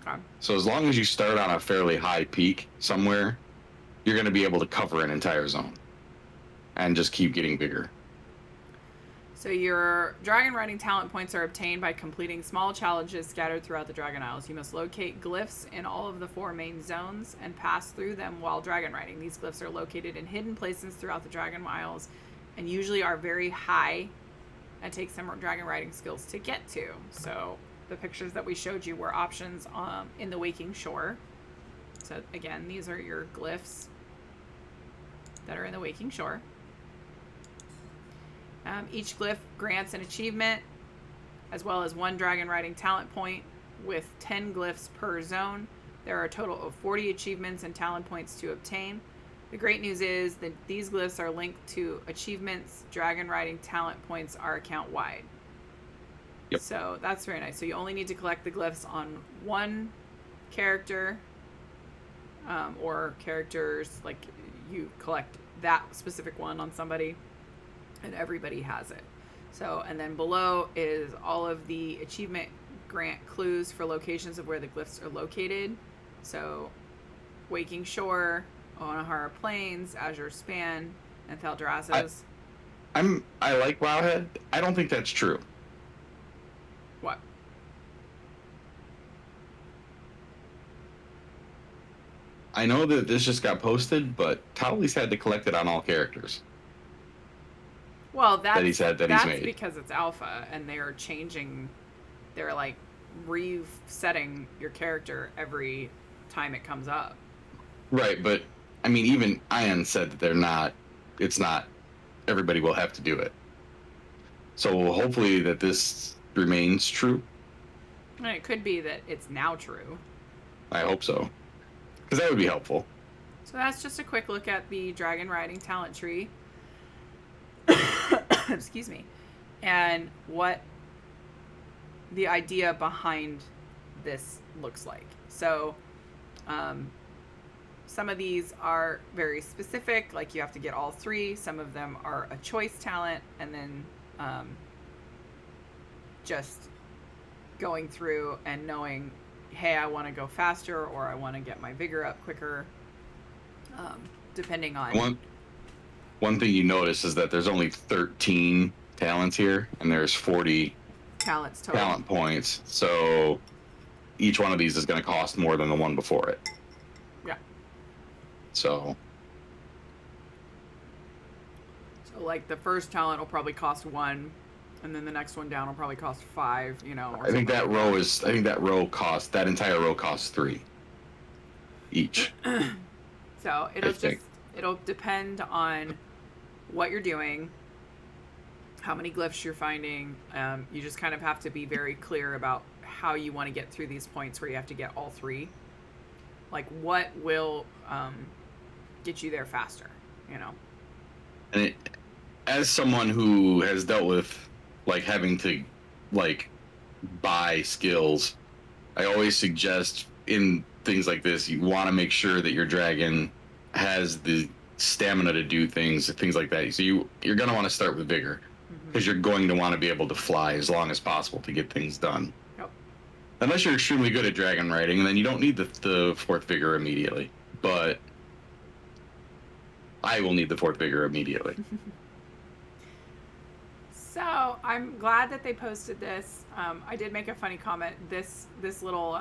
Okay. So as long as you start on a fairly high peak somewhere, you're going to be able to cover an entire zone and just keep getting bigger. So your dragon riding talent points are obtained by completing small challenges scattered throughout the Dragon Isles. You must locate glyphs in all of the 4 main zones and pass through them while dragon riding. These glyphs are located in hidden places throughout the Dragon Isles and usually are very high and take some dragon riding skills to get to. So the pictures that we showed you were options in the Waking Shore. So again, these are your glyphs that are in the Waking Shore. Each glyph grants an achievement, as well as 1 dragon riding talent point, with 10 glyphs per zone. There are a total of 40 achievements and talent points to obtain. The great news is that these glyphs are linked to achievements. Dragon riding talent points are account-wide. Yep. So that's very nice. So you only need to collect the glyphs on one character, or characters, like you collect that specific one on somebody, and everybody has it. So, and then below is all of the achievement grant clues for locations of where the glyphs are located. So, Waking Shore, Onahara Plains, Azure Span, and Thaldraszus. I like Wowhead. I don't think that's true. What? I know that this just got posted, but Towley's had to collect it on all characters. Well, that's he said that that's he's made. because it's alpha, and they're changing, they're like resetting your character every time it comes up. Right, but I mean, even Ian said that it's not, everybody will have to do it. So hopefully that this remains true. And it could be that it's now true. I hope so. Because that would be helpful. So that's just a quick look at the dragon riding talent tree. Excuse me. And what the idea behind this looks like. So, some of these are very specific, like you have to get all three. Some of them are a choice talent, and then just going through and knowing, hey, I want to go faster, or I want to get my vigor up quicker, depending on... One thing you notice is that there's only 13 talents here, and there's 40 talents total. Talent points. So each one of these is going to cost more than the one before it. Yeah. So like the first talent will probably cost 1, and then the next one down will probably cost 5. You know. I think that entire row costs 3 each. So it'll depend on what you're doing, how many glyphs you're finding. You just kind of have to be very clear about how you want to get through these points where you have to get all 3. Like, what will get you there faster, you know? And as someone who has dealt with, like, having to, like, buy skills, I always suggest in things like this, you want to make sure that your dragon has the stamina to do things like that. So you're going to want to start with vigor, because you're going to want to be able to fly as long as possible to get things done. Yep. Unless you're extremely good at dragon riding, then you don't need the 4th vigor immediately. But I will need the 4th vigor immediately. So I'm glad that they posted this. I did make a funny comment. This little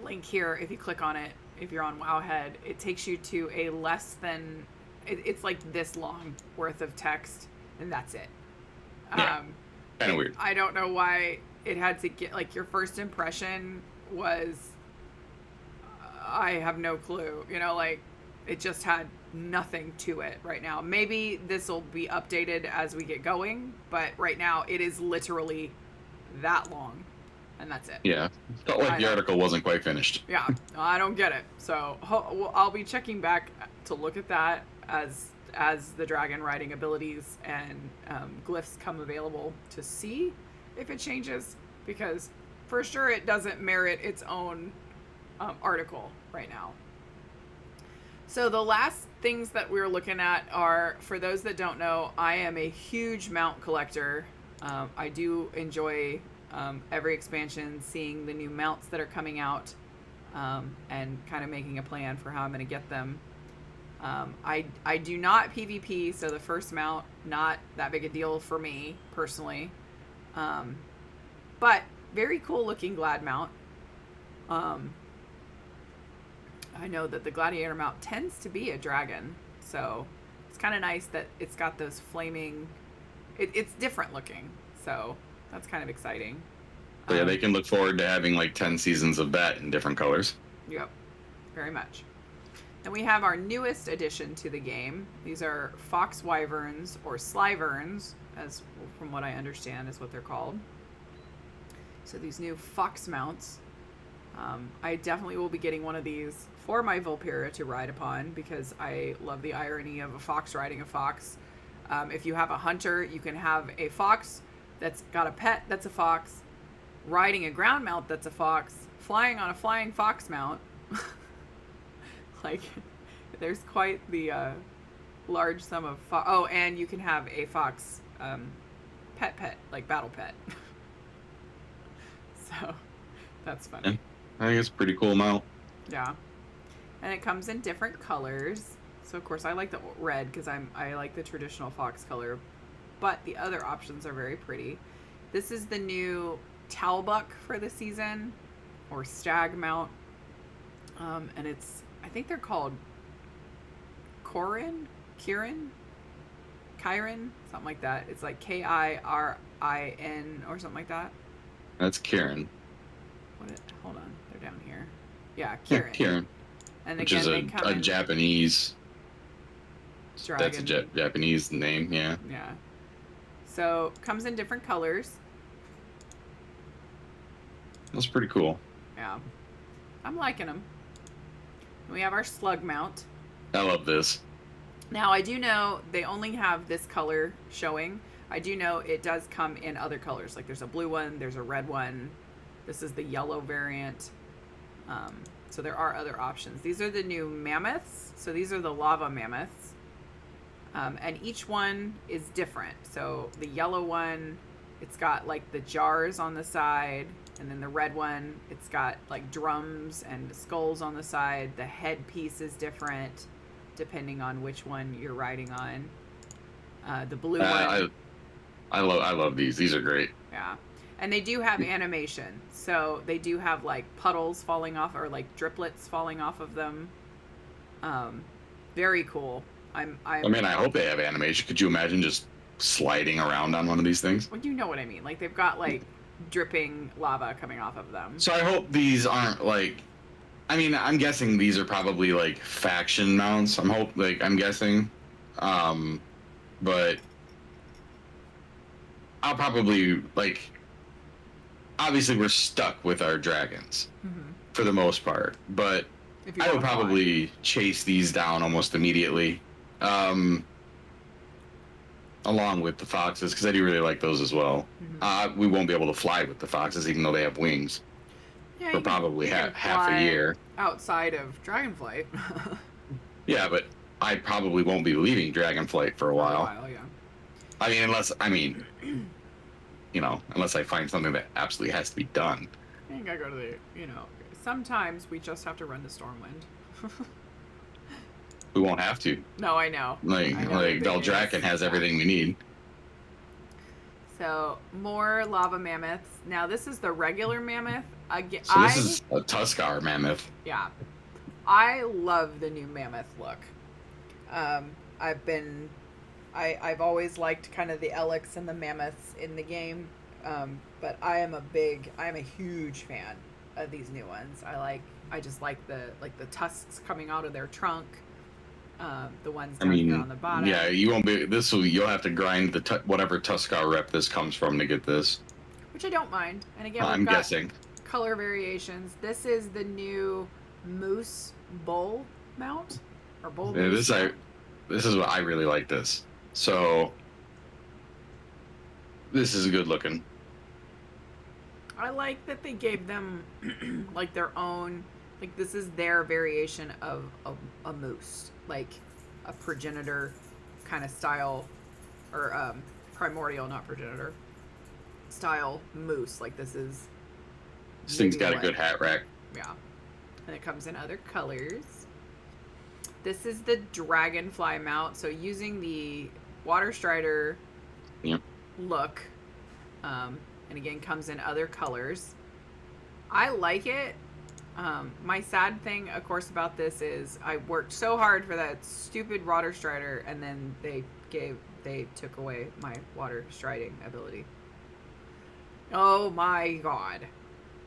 link here, if you click on it, if you're on Wowhead, it takes you to a less than, it's like this long worth of text, and that's it. Yeah, kind of weird. I don't know why it had to get, like, your first impression was, I have no clue, you know, like, it just had nothing to it right now. Maybe this will be updated as we get going, but right now it is literally that long. And that's it. Yeah. Felt like the article wasn't quite finished. Yeah, I don't get it. So I'll be checking back to look at that as the dragon riding abilities and glyphs come available to see if it changes. Because for sure it doesn't merit its own article right now. So the last things that we're looking at are, for those that don't know, I am a huge mount collector. I do enjoy... every expansion, seeing the new mounts that are coming out, and kind of making a plan for how I'm going to get them. I do not PvP, so the first mount, not that big a deal for me, personally. But very cool looking glad mount. I know that the gladiator mount tends to be a dragon, so it's kind of nice that it's got those flaming... It's different looking, so... That's kind of exciting. So yeah, they can look forward to having like 10 seasons of that in different colors. Yep, very much. Then we have our newest addition to the game. These are fox wyverns, or slyverns, as from what I understand is what they're called. So these new fox mounts. I definitely will be getting one of these for my Vulpera to ride upon, because I love the irony of a fox riding a fox. If you have a hunter, you can have a fox that's got a pet that's a fox, riding a ground mount that's a fox, flying on a flying fox mount. Like, there's quite the large sum of oh, and you can have a fox pet, like battle pet. So that's funny. Yeah, I think it's a pretty cool mount. Yeah. And it comes in different colors. So of course I like the red because I like the traditional fox color, but the other options are very pretty. This is the new Talbuck for the season, or Stag Mount. And it's, I think they're called Kirin, something like that. It's like Kirin or something like that. That's Kieran. Hold on, they're down here. Yeah, Kirin. Yeah, Kieran. And Which again, is a Japanese. dragon. That's a Japanese name, yeah. Yeah. So comes in different colors. That's pretty cool. Yeah, I'm liking them. We have our slug mount. I love this. Now I do know they only have this color showing. I do know it does come in other colors. Like there's a blue one, there's a red one. This is the yellow variant. So there are other options. These are the new mammoths. So these are the lava mammoths. And each one is different. So the yellow one, it's got like the jars on the side. And then the red one, it's got like drums and skulls on the side. The headpiece is different depending on which one you're riding on. The blue one. I love these. These are great. Yeah. And they do have animation. So they do have like puddles falling off, or like driplets falling off of them. Very cool. I mean, I hope they have animation. Could you imagine just sliding around on one of these things? Well, you know what I mean. Like they've got like dripping lava coming off of them. So I hope these aren't like, I mean, I'm guessing these are probably like faction mounts. I'm guessing. But I'll probably like, obviously we're stuck with our dragons for the most part, but I would probably chase these down almost immediately. Along with the foxes, because I do really like those as well. We won't be able to fly with the foxes, even though they have wings. Yeah, for probably half a year. Outside of Dragonflight. Yeah, but I probably won't be leaving Dragonflight for a while. Yeah. I mean, unless I find something that absolutely has to be done. You gotta go to the, sometimes we just have to run to Stormwind. We won't have to. No, I know. Like Beldraken has everything we need. So, more lava mammoths. Now, this is the regular mammoth. So this is a Tuskar mammoth. Yeah. I love the new mammoth look. I've always liked kind of the Elex and the mammoths in the game. But I am a huge fan of these new ones. I just like the tusks coming out of their trunk. The ones down here on the bottom. Yeah, you won't be. You'll have to grind whatever Tuskar rep this comes from to get this. Which I don't mind. And again, I'm guessing color variations. This is the new moose bull mount or bull. Yeah, this is what I really like this. So this is good looking. I like that they gave them like their own. Like this is their variation of a moose, like a progenitor kind of style, or primordial, not progenitor, style moose. Like this thing's got a good hat rack. Yeah, and it comes in other colors. This is the Dragonfly Mount. So using the Water Strider look, and again comes in other colors. I like it. My sad thing, of course, about this is I worked so hard for that stupid Water Strider, and then they took away my water striding ability. Oh my god!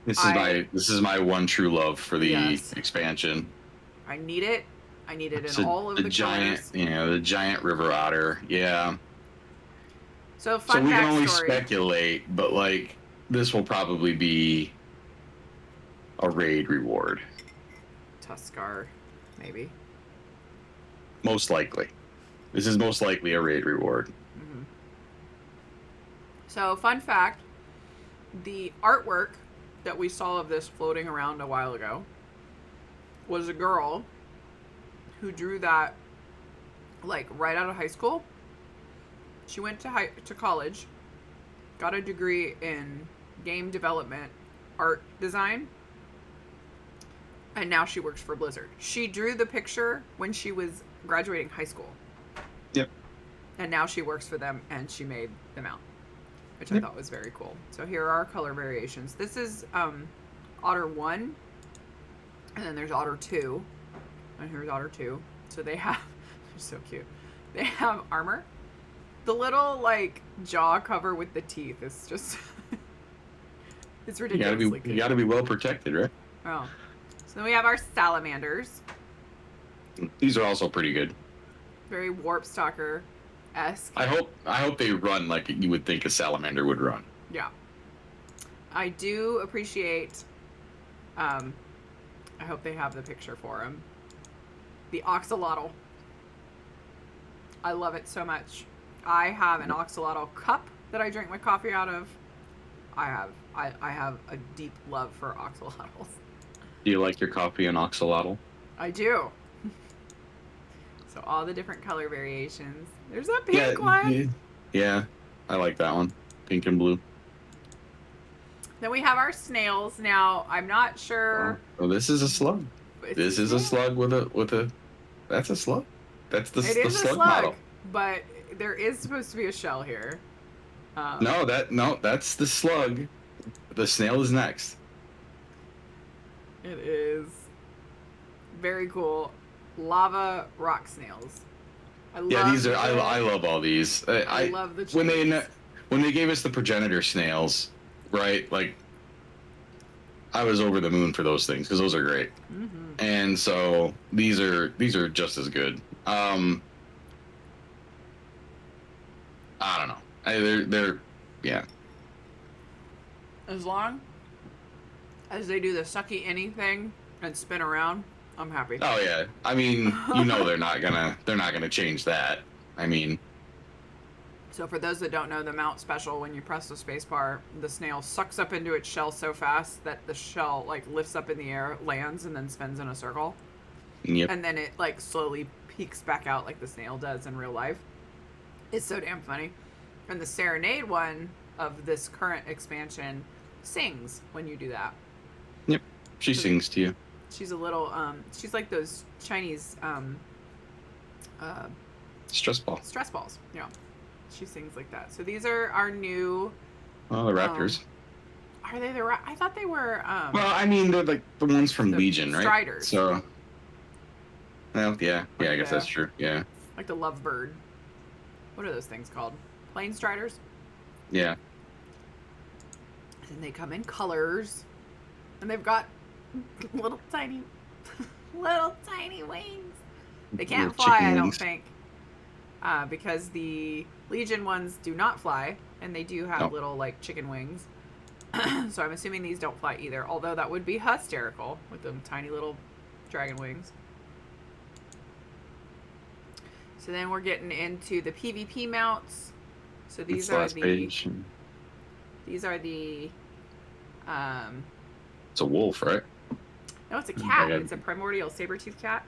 This is my one true love for the expansion. I need it. I need it in all of the giant, colors. The giant river otter. Yeah. So we can only speculate, but like this will probably be a raid reward. Tuskar, maybe. Most likely. This is most likely a raid reward. So, fun fact, the artwork that we saw of this floating around a while ago was a girl who drew that like right out of high school. She went to college, got a degree in game development, art design, and now she works for Blizzard. She drew the picture when she was graduating high school. Yep. And now she works for them, and she made the mount, which I Yep. thought was very cool. So here are our color variations. This is Otter 1, and then there's Otter 2, and here's Otter 2. So they have, they're so cute. They have armor. The little, like, jaw cover with the teeth is just, it's ridiculously cute. You gotta be well protected, right? Oh. So then we have our salamanders. These are also pretty good. Very warp stalker-esque. I hope they run like you would think a salamander would run. Yeah. I do appreciate, I hope they have the picture for him. The axolotl. I love it so much. I have an axolotl cup that I drink my coffee out of. I have a deep love for axolotls. Do you like your coffee and axolotl? I do. So all the different color variations. There's a pink one. Yeah, I like that one. Pink and blue. Then we have our snails. Now, I'm not sure. Oh, this is a slug. This is a slug with a. That's a slug. That's the It is slug a slug, model. but there is supposed to be a shell here. No, that's the slug. The snail is next. It is very cool. Lava rock snails. I love all these. I love the when they gave us the progenitor snails, right? Like, I was over the moon for those things because those are great. Mm-hmm. And so these are just as good. I don't know. They're yeah. As long as they do the sucky anything and spin around, I'm happy. Oh yeah. I mean, you know they're not gonna change that. I mean. So for those that don't know, the mount special, when you press the space bar, the snail sucks up into its shell so fast that the shell like lifts up in the air, lands, and then spins in a circle. Yep. And then it like slowly peeks back out like the snail does in real life. It's so damn funny. And the Serenade one of this current expansion sings when you do that. Yep. She sings to you. She's a little she's like those Chinese Stress ball. stress balls. Yeah. She sings like that. So these are our new Oh, the Raptors. Are they the I thought they were Well, I mean, they're like the ones from the Legion, right? Striders. So well, yeah, I guess Yeah. that's true. Yeah. Like the lovebird. What are those things called? Plain striders? Yeah. And they come in colors. And they've got little tiny wings. They can't Little fly, chicken I don't wings. think. Because the Legion ones do not fly, and they do have Nope. little like chicken wings. So I'm assuming these don't fly either. Although that would be hysterical with them tiny little dragon wings. So then we're getting into the PvP mounts. So It's these the are last the page. these are the It's a wolf, right? no, it's a cat. Okay. It's a primordial saber-toothed cat.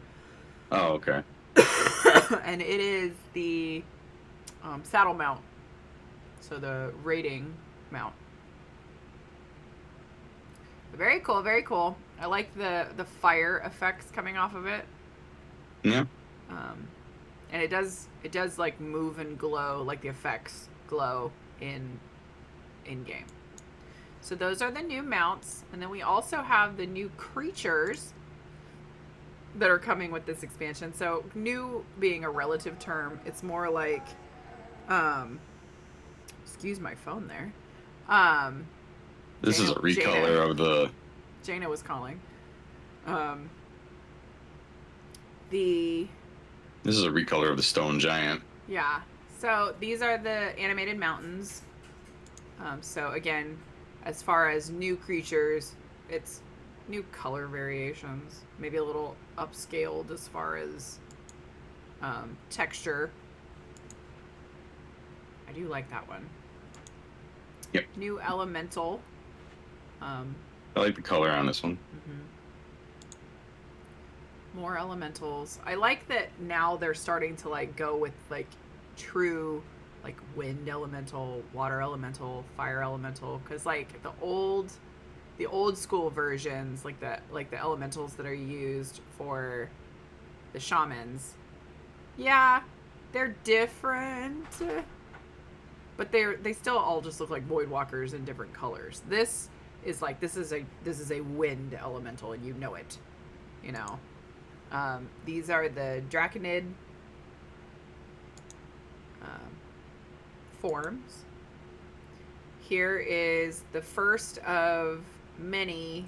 Oh, okay. And it is the saddle mount. So the raiding mount. Very cool, very cool. I like the fire effects coming off of it. Yeah. And it does like move and glow, like the effects glow in game. So those are the new mounts, and then we also have the new creatures that are coming with this expansion. So new being a relative term, it's more like excuse my phone there. This is a recolor of the. Jaina was calling. This is a recolor of the stone giant. Yeah. So these are the animated mountains. So again, as far as new creatures, it's new color variations, maybe a little upscaled as far as texture. I do like that one. Yep. New elemental. I like the color on this one. More elementals. I like that now they're starting to like go with like true like wind elemental, water elemental, fire elemental, because like the old school versions, like the elementals that are used for the shamans, yeah, they're different, but they still all just look like void walkers in different colors. This is a wind elemental, and you know it, you know. These are the Draconid forms. Here is the first of many,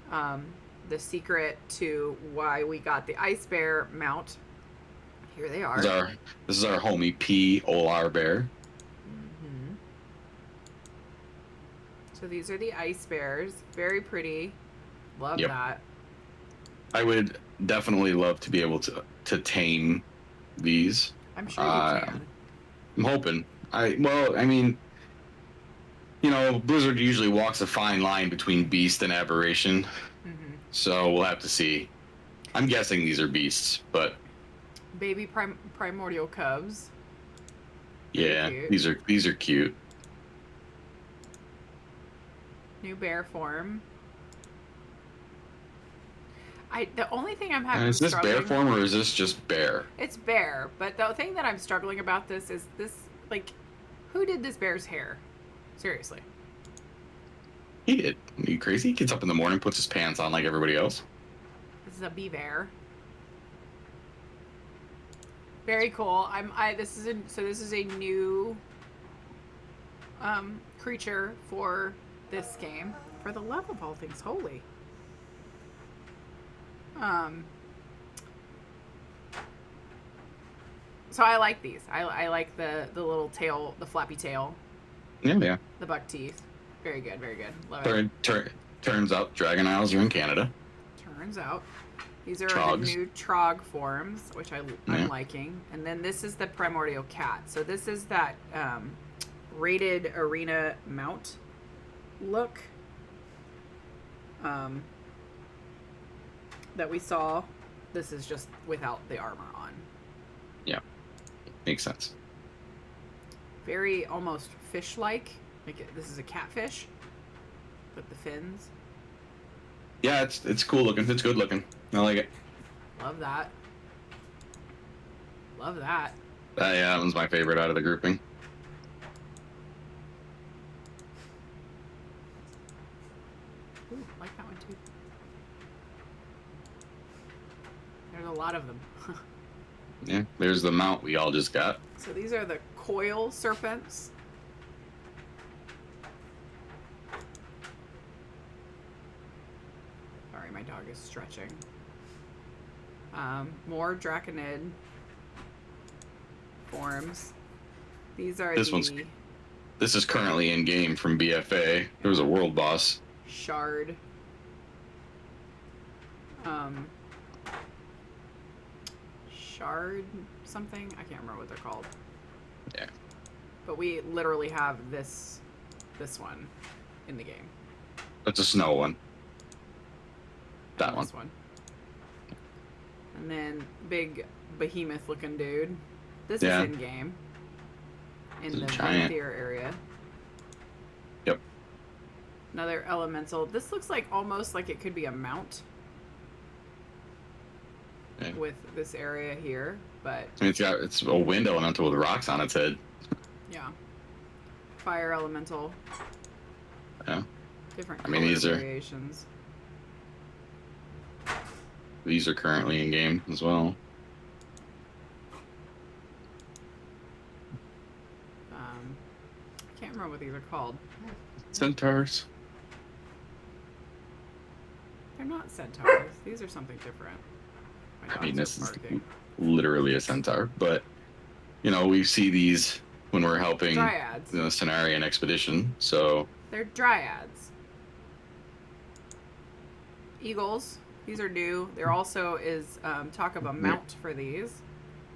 the secret to why we got the Ice Bear mount. Here they are. This is our homie P. Olar Bear. So these are the Ice Bears. Very pretty. Love that. I would definitely love to be able to tame these. I'm sure you can. I'm hoping. I mean, you know, Blizzard usually walks a fine line between beast and aberration. So we'll have to see. I'm guessing these are beasts, but baby primordial cubs. Yeah, these are cute. New bear form. The only thing I'm having is this bear form or is this just bear? It's bear, but the thing that I'm struggling about this is like, who did this bear's hair? Seriously. He did. Are you crazy? He gets up in the morning, puts his pants on like everybody else. This is a bee bear. Very cool. This is a new creature for this game. For the love of all things holy. So I like these. I like the little tail, the flappy tail. Yeah. The buck teeth. Very good, very good. Love it. Turns out Dragon Isles are in Canada. Turns out. These are Trogs. the new Trog forms, which I'm liking. And then this is the Primordial Cat. So this is that rated arena mount look that we saw. This is just without the armor on. Yeah, makes sense. Very almost fish-like. This is a catfish with the fins. Yeah, it's cool looking. It's good looking. I like it. Love that. Love that. Yeah, that one's my favorite out of the grouping. Ooh, I like that one too. There's a lot of them. Yeah, there's the mount we all just got. So these are the coil serpents. Sorry, my dog is stretching. More Draconid forms. These are This is currently in game from BFA. There was a world boss. Shard. Shard something? I can't remember what they're called. Yeah. But we literally have this one in the game. That's a snow one. That This one. And then big behemoth looking dude. This is in game. In the Dracthyr area. Yep. Another elemental. This looks like almost like it could be a mount. Yeah. With this area here, but I mean, it's a wind elemental with rocks on its head. Yeah. Fire elemental. Yeah. Different variations. These are currently in game as well. I can't remember what these are called. Centaurs. They're not centaurs. These are something different. I mean, this is literally a centaur, but you know, we see these when we're helping dryads. The Cenarian expedition, so they're dryads. Eagles. These are new. There also is talk of a mount for these.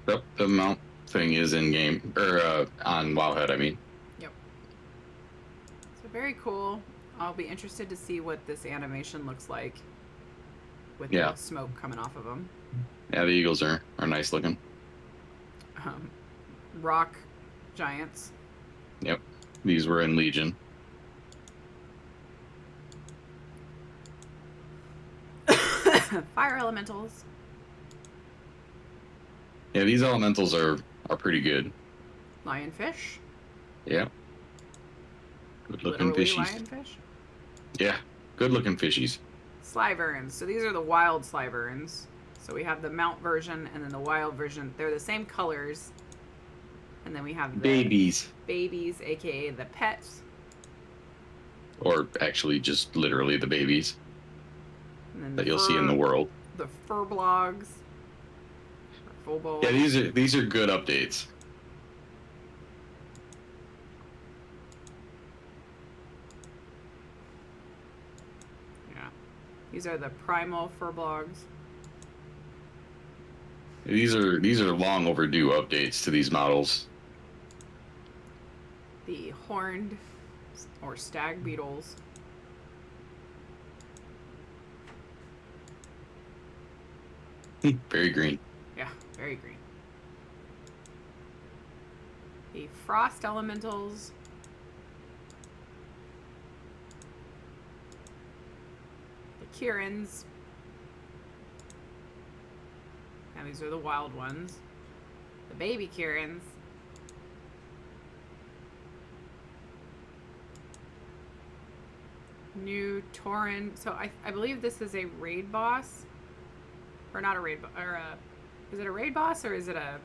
Yep, the mount thing is in game or on Wowhead. I mean. Yep. very cool. I'll be interested to see what this animation looks like with Yeah. the smoke coming off of them. Yeah, the eagles are nice looking. Rock giants. Yep. These were in Legion. Fire elementals. Yeah, these elementals are pretty good. Lionfish. Yeah. Good looking Literally fishies. lionfish. Yeah. Good looking fishies. Slyverns. So these are the wild Slyverns. So we have the mount version and then the wild version. They're the same colors. And then we have the Babies. babies, aka the pets. Or actually just literally the babies And then that you'll see in the world. The furblogs. Yeah, these are good updates. Yeah. These are the primal furblogs. These are long overdue updates to these models. The horned or stag beetles. Very green. Yeah, very green. The frost elementals. The Kirins. And these are the wild ones. The baby Kirins. New Tauren. So I believe this is a raid boss. Or not a raid boss. Is it a raid boss or is it a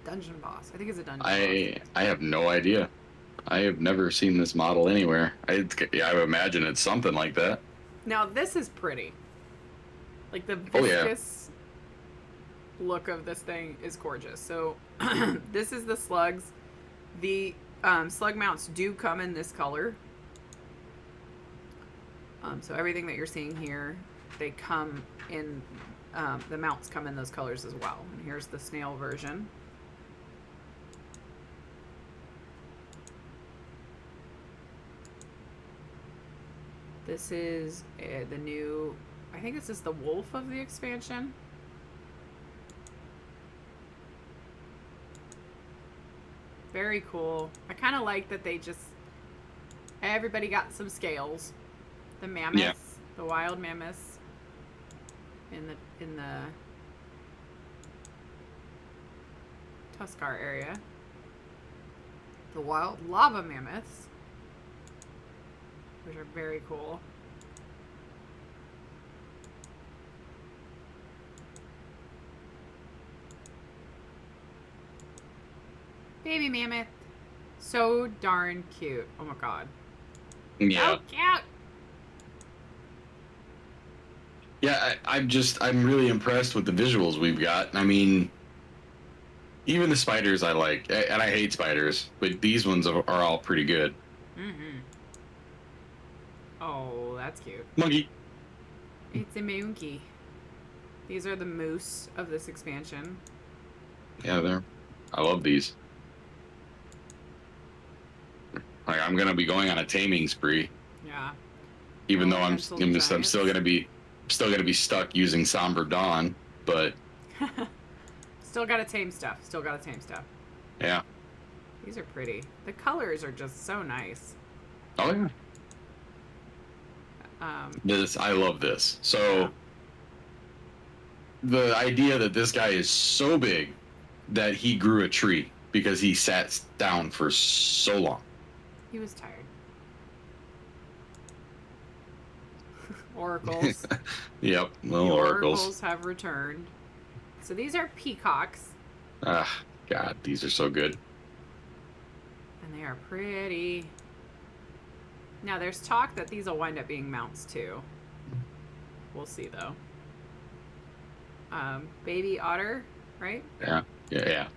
dungeon boss? I think it's a dungeon boss. I have no idea. I have never seen this model anywhere. I would imagine it's something like that. Now this is pretty. Like the viscous look of this thing is gorgeous. So this is the slugs. The slug mounts do come in this color. So everything that you're seeing here, they come in, the mounts come in those colors as well. And here's the snail version. This is the new, I think this is the wolf of the expansion. Very cool. I kind of like that they just, everybody got some scales. The mammoths, the wild mammoths in the Tuskar area. The wild lava mammoths, which are very cool. Baby mammoth. So darn cute. Oh my god. Yeah. So cute. Yeah, I'm really impressed with the visuals we've got. I mean, even the spiders I like, and I hate spiders, but these ones are all pretty good. Mm-hmm. Oh, that's cute. Monkey. It's a monkey. These are the moose of this expansion. Yeah, I love these. Like, I'm gonna be going on a taming spree. Yeah. Even though I'm Giants. still gonna be stuck using Somber Dawn, but Still gotta tame stuff. yeah. These are pretty. The colors are just so nice. Oh yeah. I love this. So yeah. the idea that this guy is so big that he grew a tree because he sat down for so long. He was tired. Oracles. Yep, little The oracles have returned. So these are peacocks. Ah, God, these are so good. And they are pretty. Now there's talk that these will wind up being mounts too. We'll see though. Baby otter, right? Yeah.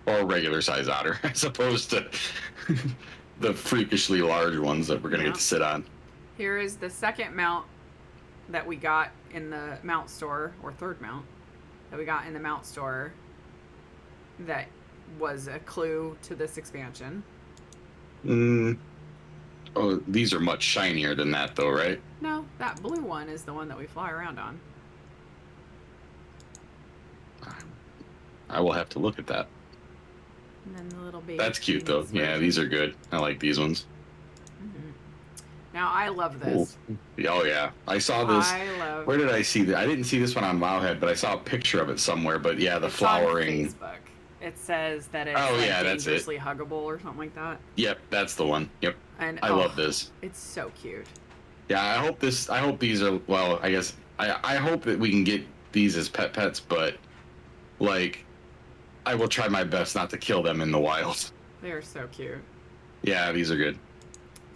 Or regular size otter, as opposed to the freakishly large ones that we're gonna get to sit on. Here is the second mount that we got in the mount store, or third mount that we got in the mount store that was a clue to this expansion. Mm, oh, these are much shinier than that, though, right? No, that blue one is the one that we fly around on. I will have to look at that. And then the little baby. That's cute, though. Yeah, these are good. I like these ones. Mm-hmm. Now, I love this. Ooh. Oh, yeah. I saw this. Where did I see that? I didn't see this one on Wowhead, but I saw a picture of it somewhere. But yeah, the flowering. On Facebook. It says that it's dangerously huggable or something like that. Yep, that's the one. Yep. And I love this. It's so cute. Yeah, I hope these are, well, I guess, I hope that we can get these as pets, but, like, I will try my best not to kill them in the wild. They're so cute. Yeah, these are good.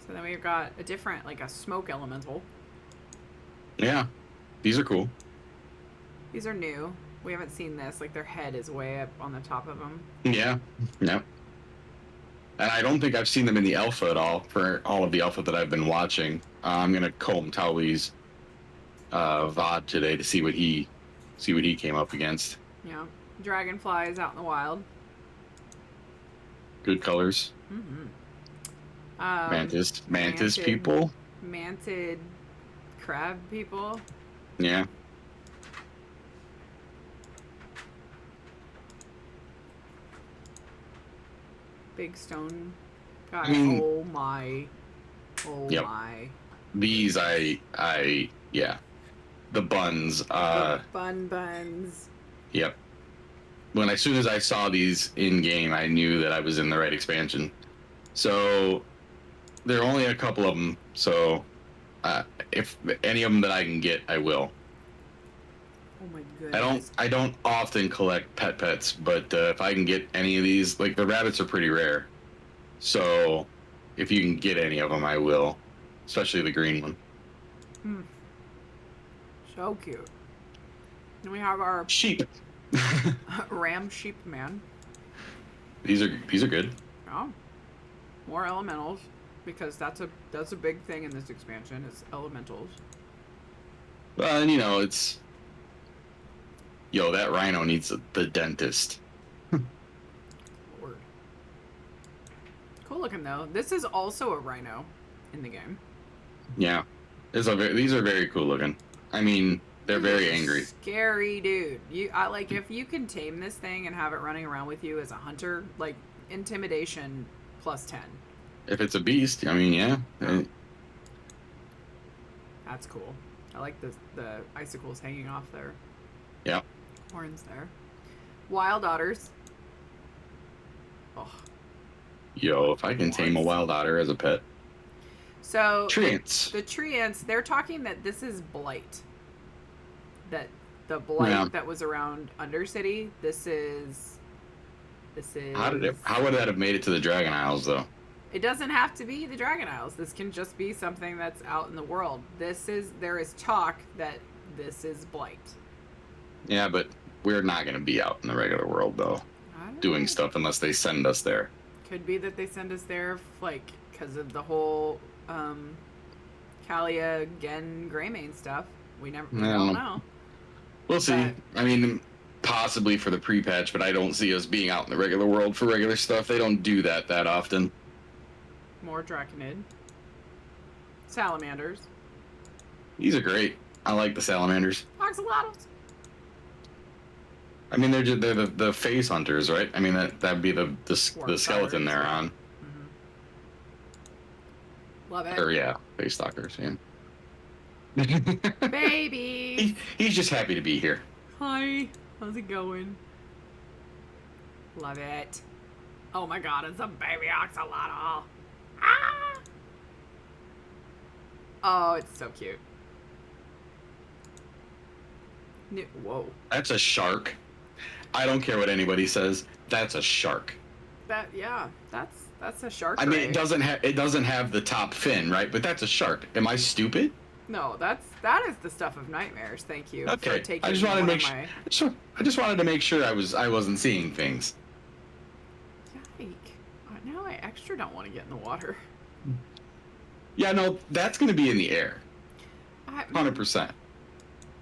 So then we've got a different, like a smoke elemental. Yeah, these are cool. These are new. We haven't seen this. Like, their head is way up on the top of them. Yeah, yeah. And I don't think I've seen them in the alpha at all, for all of the alpha that I've been watching. I'm going to comb Towie's VOD today to see what he came up against. Yeah. Dragonflies out in the wild. Good colors. Mm-hmm. Mantis people. Mantid crab people. Yeah. Big stone guy. Oh my. These yeah. The buns. The buns. Yep. As soon as I saw these in game, I knew that I was in the right expansion. So there are only a couple of them. So if any of them that I can get, I will. Oh my goodness. I don't often collect pets, but if I can get any of these, like the rabbits are pretty rare. So if you can get any of them, I will. Especially the green one. So cute. And we have our sheep. Ram sheep man. These are good. Oh. More elementals, because that's a big thing in this expansion is elementals. Well, and it's that rhino needs the dentist. Lord. Cool looking though. This is also a rhino in the game. Yeah. These are very cool looking. I mean, they're very angry. Scary dude. If you can tame this thing and have it running around with you as a hunter, like intimidation +10. If it's a beast, I mean, yeah. That's cool. I like the icicles hanging off their horns there. Wild otters. Oh. Yo, if I can tame a wild otter as a pet. So treants. The treants, they're talking that this is blight. That the blight that was around Undercity, this is How would that have made it to the Dragon Isles though? It doesn't have to be the Dragon Isles. This can just be something that's out in the world. There is talk that this is blight. Yeah, but we're not going to be out in the regular world though, doing stuff unless they send us there. Could be that they send us there, like, because of the whole Kalia Gen Greymane stuff. We don't know. We'll see. I mean, possibly for the pre-patch, but I don't see us being out in the regular world for regular stuff. They don't do that often. More Draconid. Salamanders. These are great. I like the salamanders. Oxalotls. I mean, they're the face hunters, right? I mean, that'd be the skeleton they're on. Mm-hmm. Love it. Or yeah, face stalkers. Yeah. Baby. He's just happy to be here. Hi. How's it going? Love it. Oh my God! It's a baby oxalotl. Ah! Oh, it's so cute. Whoa. That's a shark. I don't care what anybody says. That's a shark. That's a shark. I mean, it doesn't have the top fin, right? But that's a shark. Am I stupid? No, that is the stuff of nightmares. Thank you. Okay. For taking I just wanted to make sure. I just wanted to make sure I wasn't seeing things. Yike! Now I extra don't want to get in the water. Yeah, no, that's going to be in the air. 100%.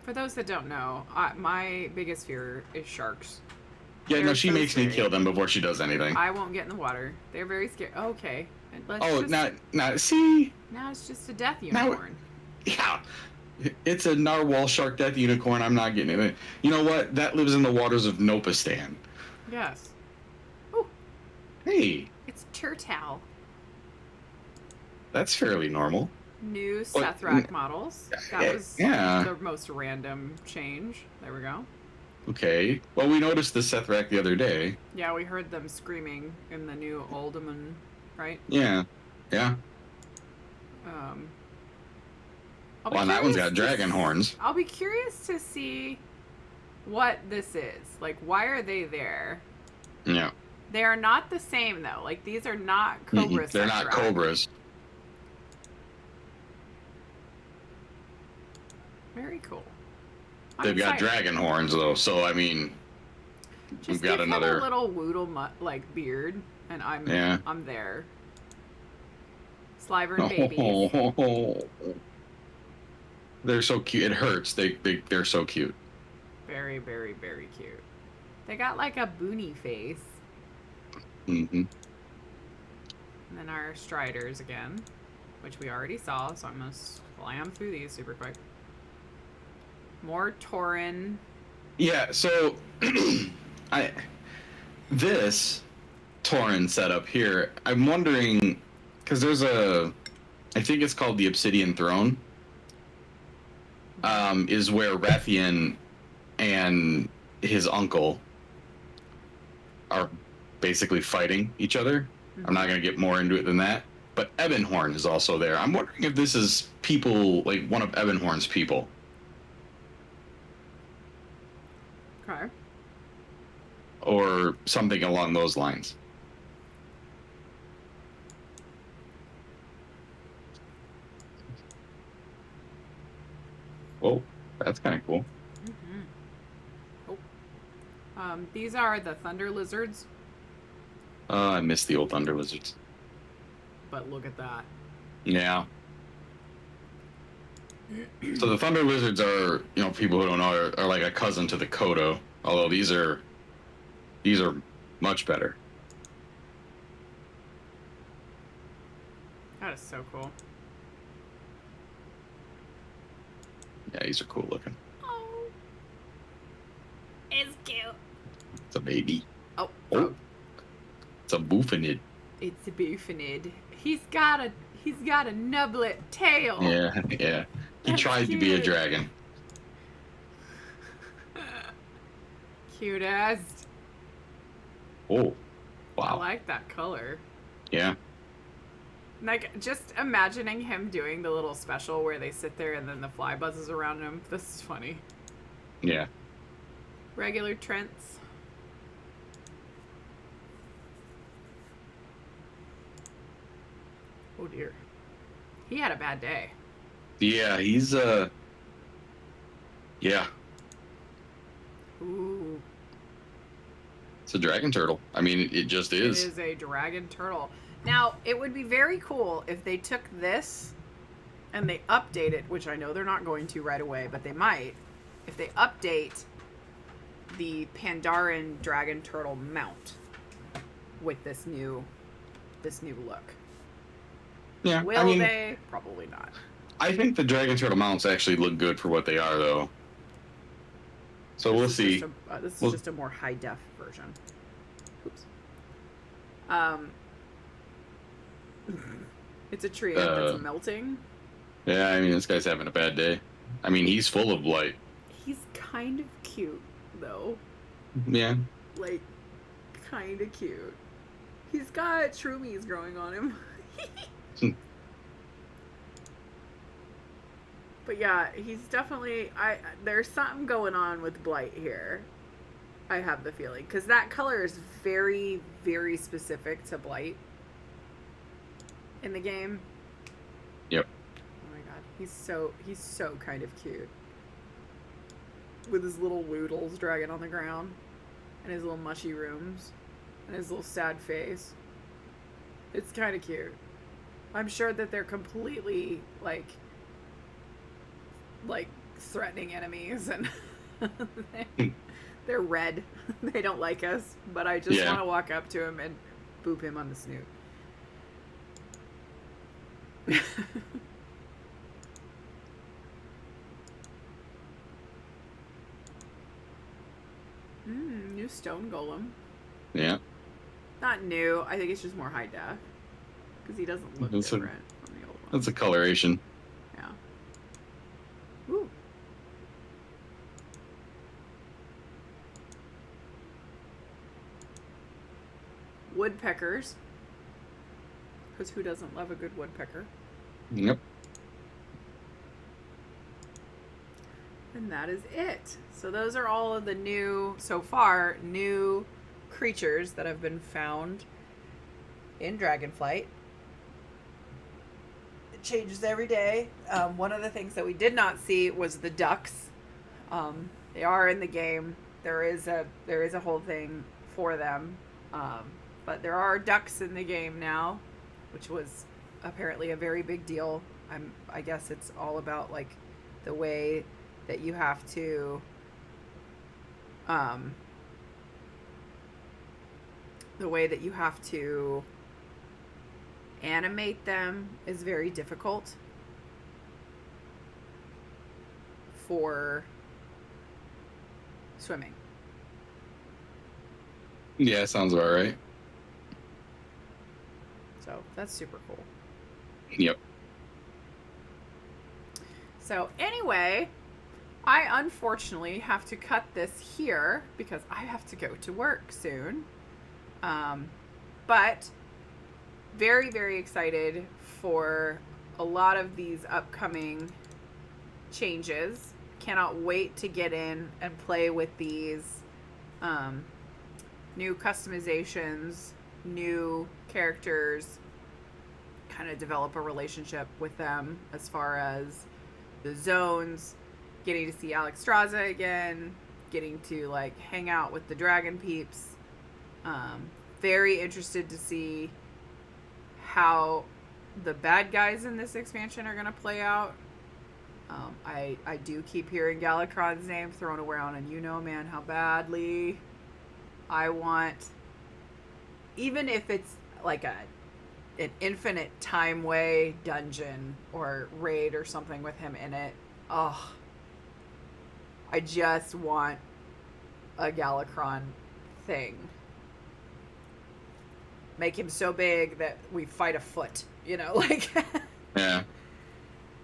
For those that don't know, my biggest fear is sharks. Yeah, no, They're she so makes me scary. kill them before she does anything. I won't get in the water. They're very scary. Okay. See? Now it's just a death Now, unicorn. yeah. It's a narwhal shark death unicorn. I'm not getting it. You know what? That lives in the waters of Nopistan. Yes. Oh, Hey, it's Turtle. that's fairly normal. New Well, Sethrak models. That was yeah. the most random change. There we go. Okay. Well, we noticed the Sethrak the other day. Yeah, we heard them screaming in the new Alderman, right? Yeah. Yeah. I'll Well, and that one's got dragon horns. I'll be curious to see what this is. Like, why are they there? Yeah. They are not the same, though. Like, these are not cobra They're not Sethrak. cobras. Very cool. They've got dragon horns, though. So, I mean, we've got another a little woodle like beard, and I'm there. Slyvern babies. They're so cute. It hurts. They're so cute. Very, very, very cute. They got like a boony face. Mm-hmm. And then our Striders again, which we already saw, so I'm gonna slam through these super quick. More Tauren. Yeah, so this Tauren setup here, I'm wondering, because there's I think it's called the Obsidian Throne, is where Rathian and his uncle are basically fighting each other. Mm-hmm. I'm not going to get more into it than that. But Ebonhorn is also there. I'm wondering if this is people, like one of Ebonhorn's people. Okay. Or something along those lines. Oh, that's kind of cool. Mm-hmm. Oh. These are the Thunder Lizards. I miss the old Thunder Lizards. But look at that. Yeah. So the Thunder Lizards are, people who don't know, are like a cousin to the Kodo. Although these are much better. That is so cool. Yeah, these are cool looking. Oh. It's cute. It's a baby. Oh. It's a buffonid. It's a buffonid. He's got a nublet tail. Yeah. He tried to be a dragon. Cutest. Oh, wow. I like that color. Yeah. Like, just imagining him doing the little special where they sit there and then the fly buzzes around him. This is funny. Yeah. Regular Trents. Oh dear. He had a bad day. Yeah, he's yeah. Ooh. It's a dragon turtle. I mean, it just is. It is a dragon turtle. Now, it would be very cool if they took this and they update it, which I know they're not going to right away, but they might. If they update the Pandaren dragon turtle mount with this new look. Yeah. Will they? Probably not. I think the dragon turtle mounts actually look good for what they are, though. So we'll see. This is just a more high def version. Oops. It's a tree that's melting. Yeah, I mean, this guy's having a bad day. I mean, he's full of blight. He's kind of cute, though. Yeah. Like, kind of cute. He's got shroomies growing on him. But yeah, he's definitely... there's something going on with blight here. I have the feeling. Because that color is very, very specific to blight in the game. Yep. Oh my god. He's so kind of cute. With his little woodles dragging on the ground. And his little mushy rooms. And his little sad face. It's kind of cute. I'm sure that they're completely, like threatening enemies, and They're red. They don't like us, but I just want to walk up to him and boop him on the snoot. New stone golem. Yeah. Not new. I think it's just more high def. Because he doesn't look different from the old one. That's a coloration. Yeah. Ooh. Woodpeckers. Because who doesn't love a good woodpecker? Yep. And that is it. So those are all of the new, so far, new creatures that have been found in Dragonflight. It changes every day. One of the things that we did not see was the ducks. They are in the game. There is a whole thing for them. But there are ducks in the game now, which was apparently a very big deal. I guess it's all about like the way that you have to animate them is very difficult for swimming. Yeah, sounds about right. So that's super cool. Yep. So anyway, I unfortunately have to cut this here because I have to go to work soon. But very, very excited for a lot of these upcoming changes. Cannot wait to get in and play with these new customizations, new characters, kind of develop a relationship with them as far as the zones, getting to see Alexstrasza again, getting to like hang out with the dragon peeps. Very interested to see how the bad guys in this expansion are going to play out. I do keep hearing Galakron's name thrown around, and you know, man, how badly I want, even if it's like an infinite time way dungeon or raid or something with him in it. Oh, I just want a Galakron thing. Make him so big that we fight a foot, you know, like. Yeah.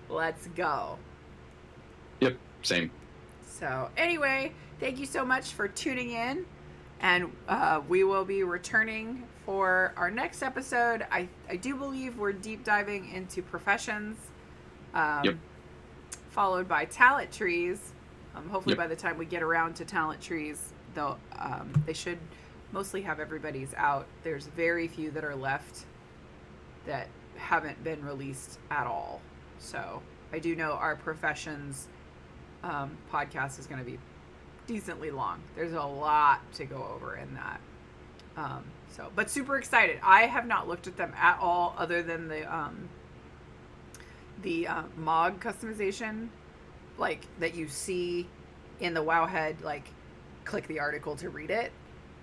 Let's go. Yep, same. So anyway, thank you so much for tuning in, and we will be returning for our next episode. I do believe we're deep diving into professions, Yep. followed by talent trees. Hopefully by the time we get around to talent trees, they'll they should mostly have everybody's out. There's very few that are left that haven't been released at all. So I do know our professions podcast is going to be decently long. There's a lot to go over in that. But super excited. I have not looked at them at all, other than the Mog customization, like that you see in the Wowhead. Like, click the article to read it.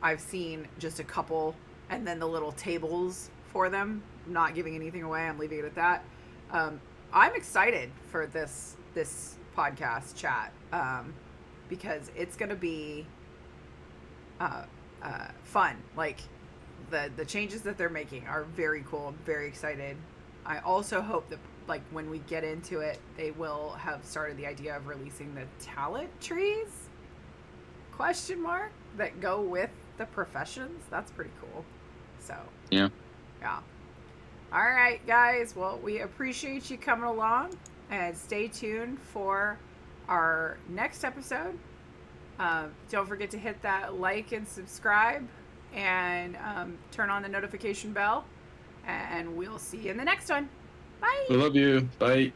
I've seen just a couple, and then the little tables for them. I'm not giving anything away. I'm leaving it at that. I'm excited for this podcast chat because it's going to be fun. Like, the changes that they're making are very cool. I'm very excited. I also hope that, like, when we get into it, they will have started the idea of releasing the talent trees that go with the professions. That's pretty cool. So yeah. All right, guys. Well, we appreciate you coming along, and stay tuned for our next episode. Don't forget to hit that like and subscribe, and turn on the notification bell, and we'll see you in the next one. Bye. We love you. Bye.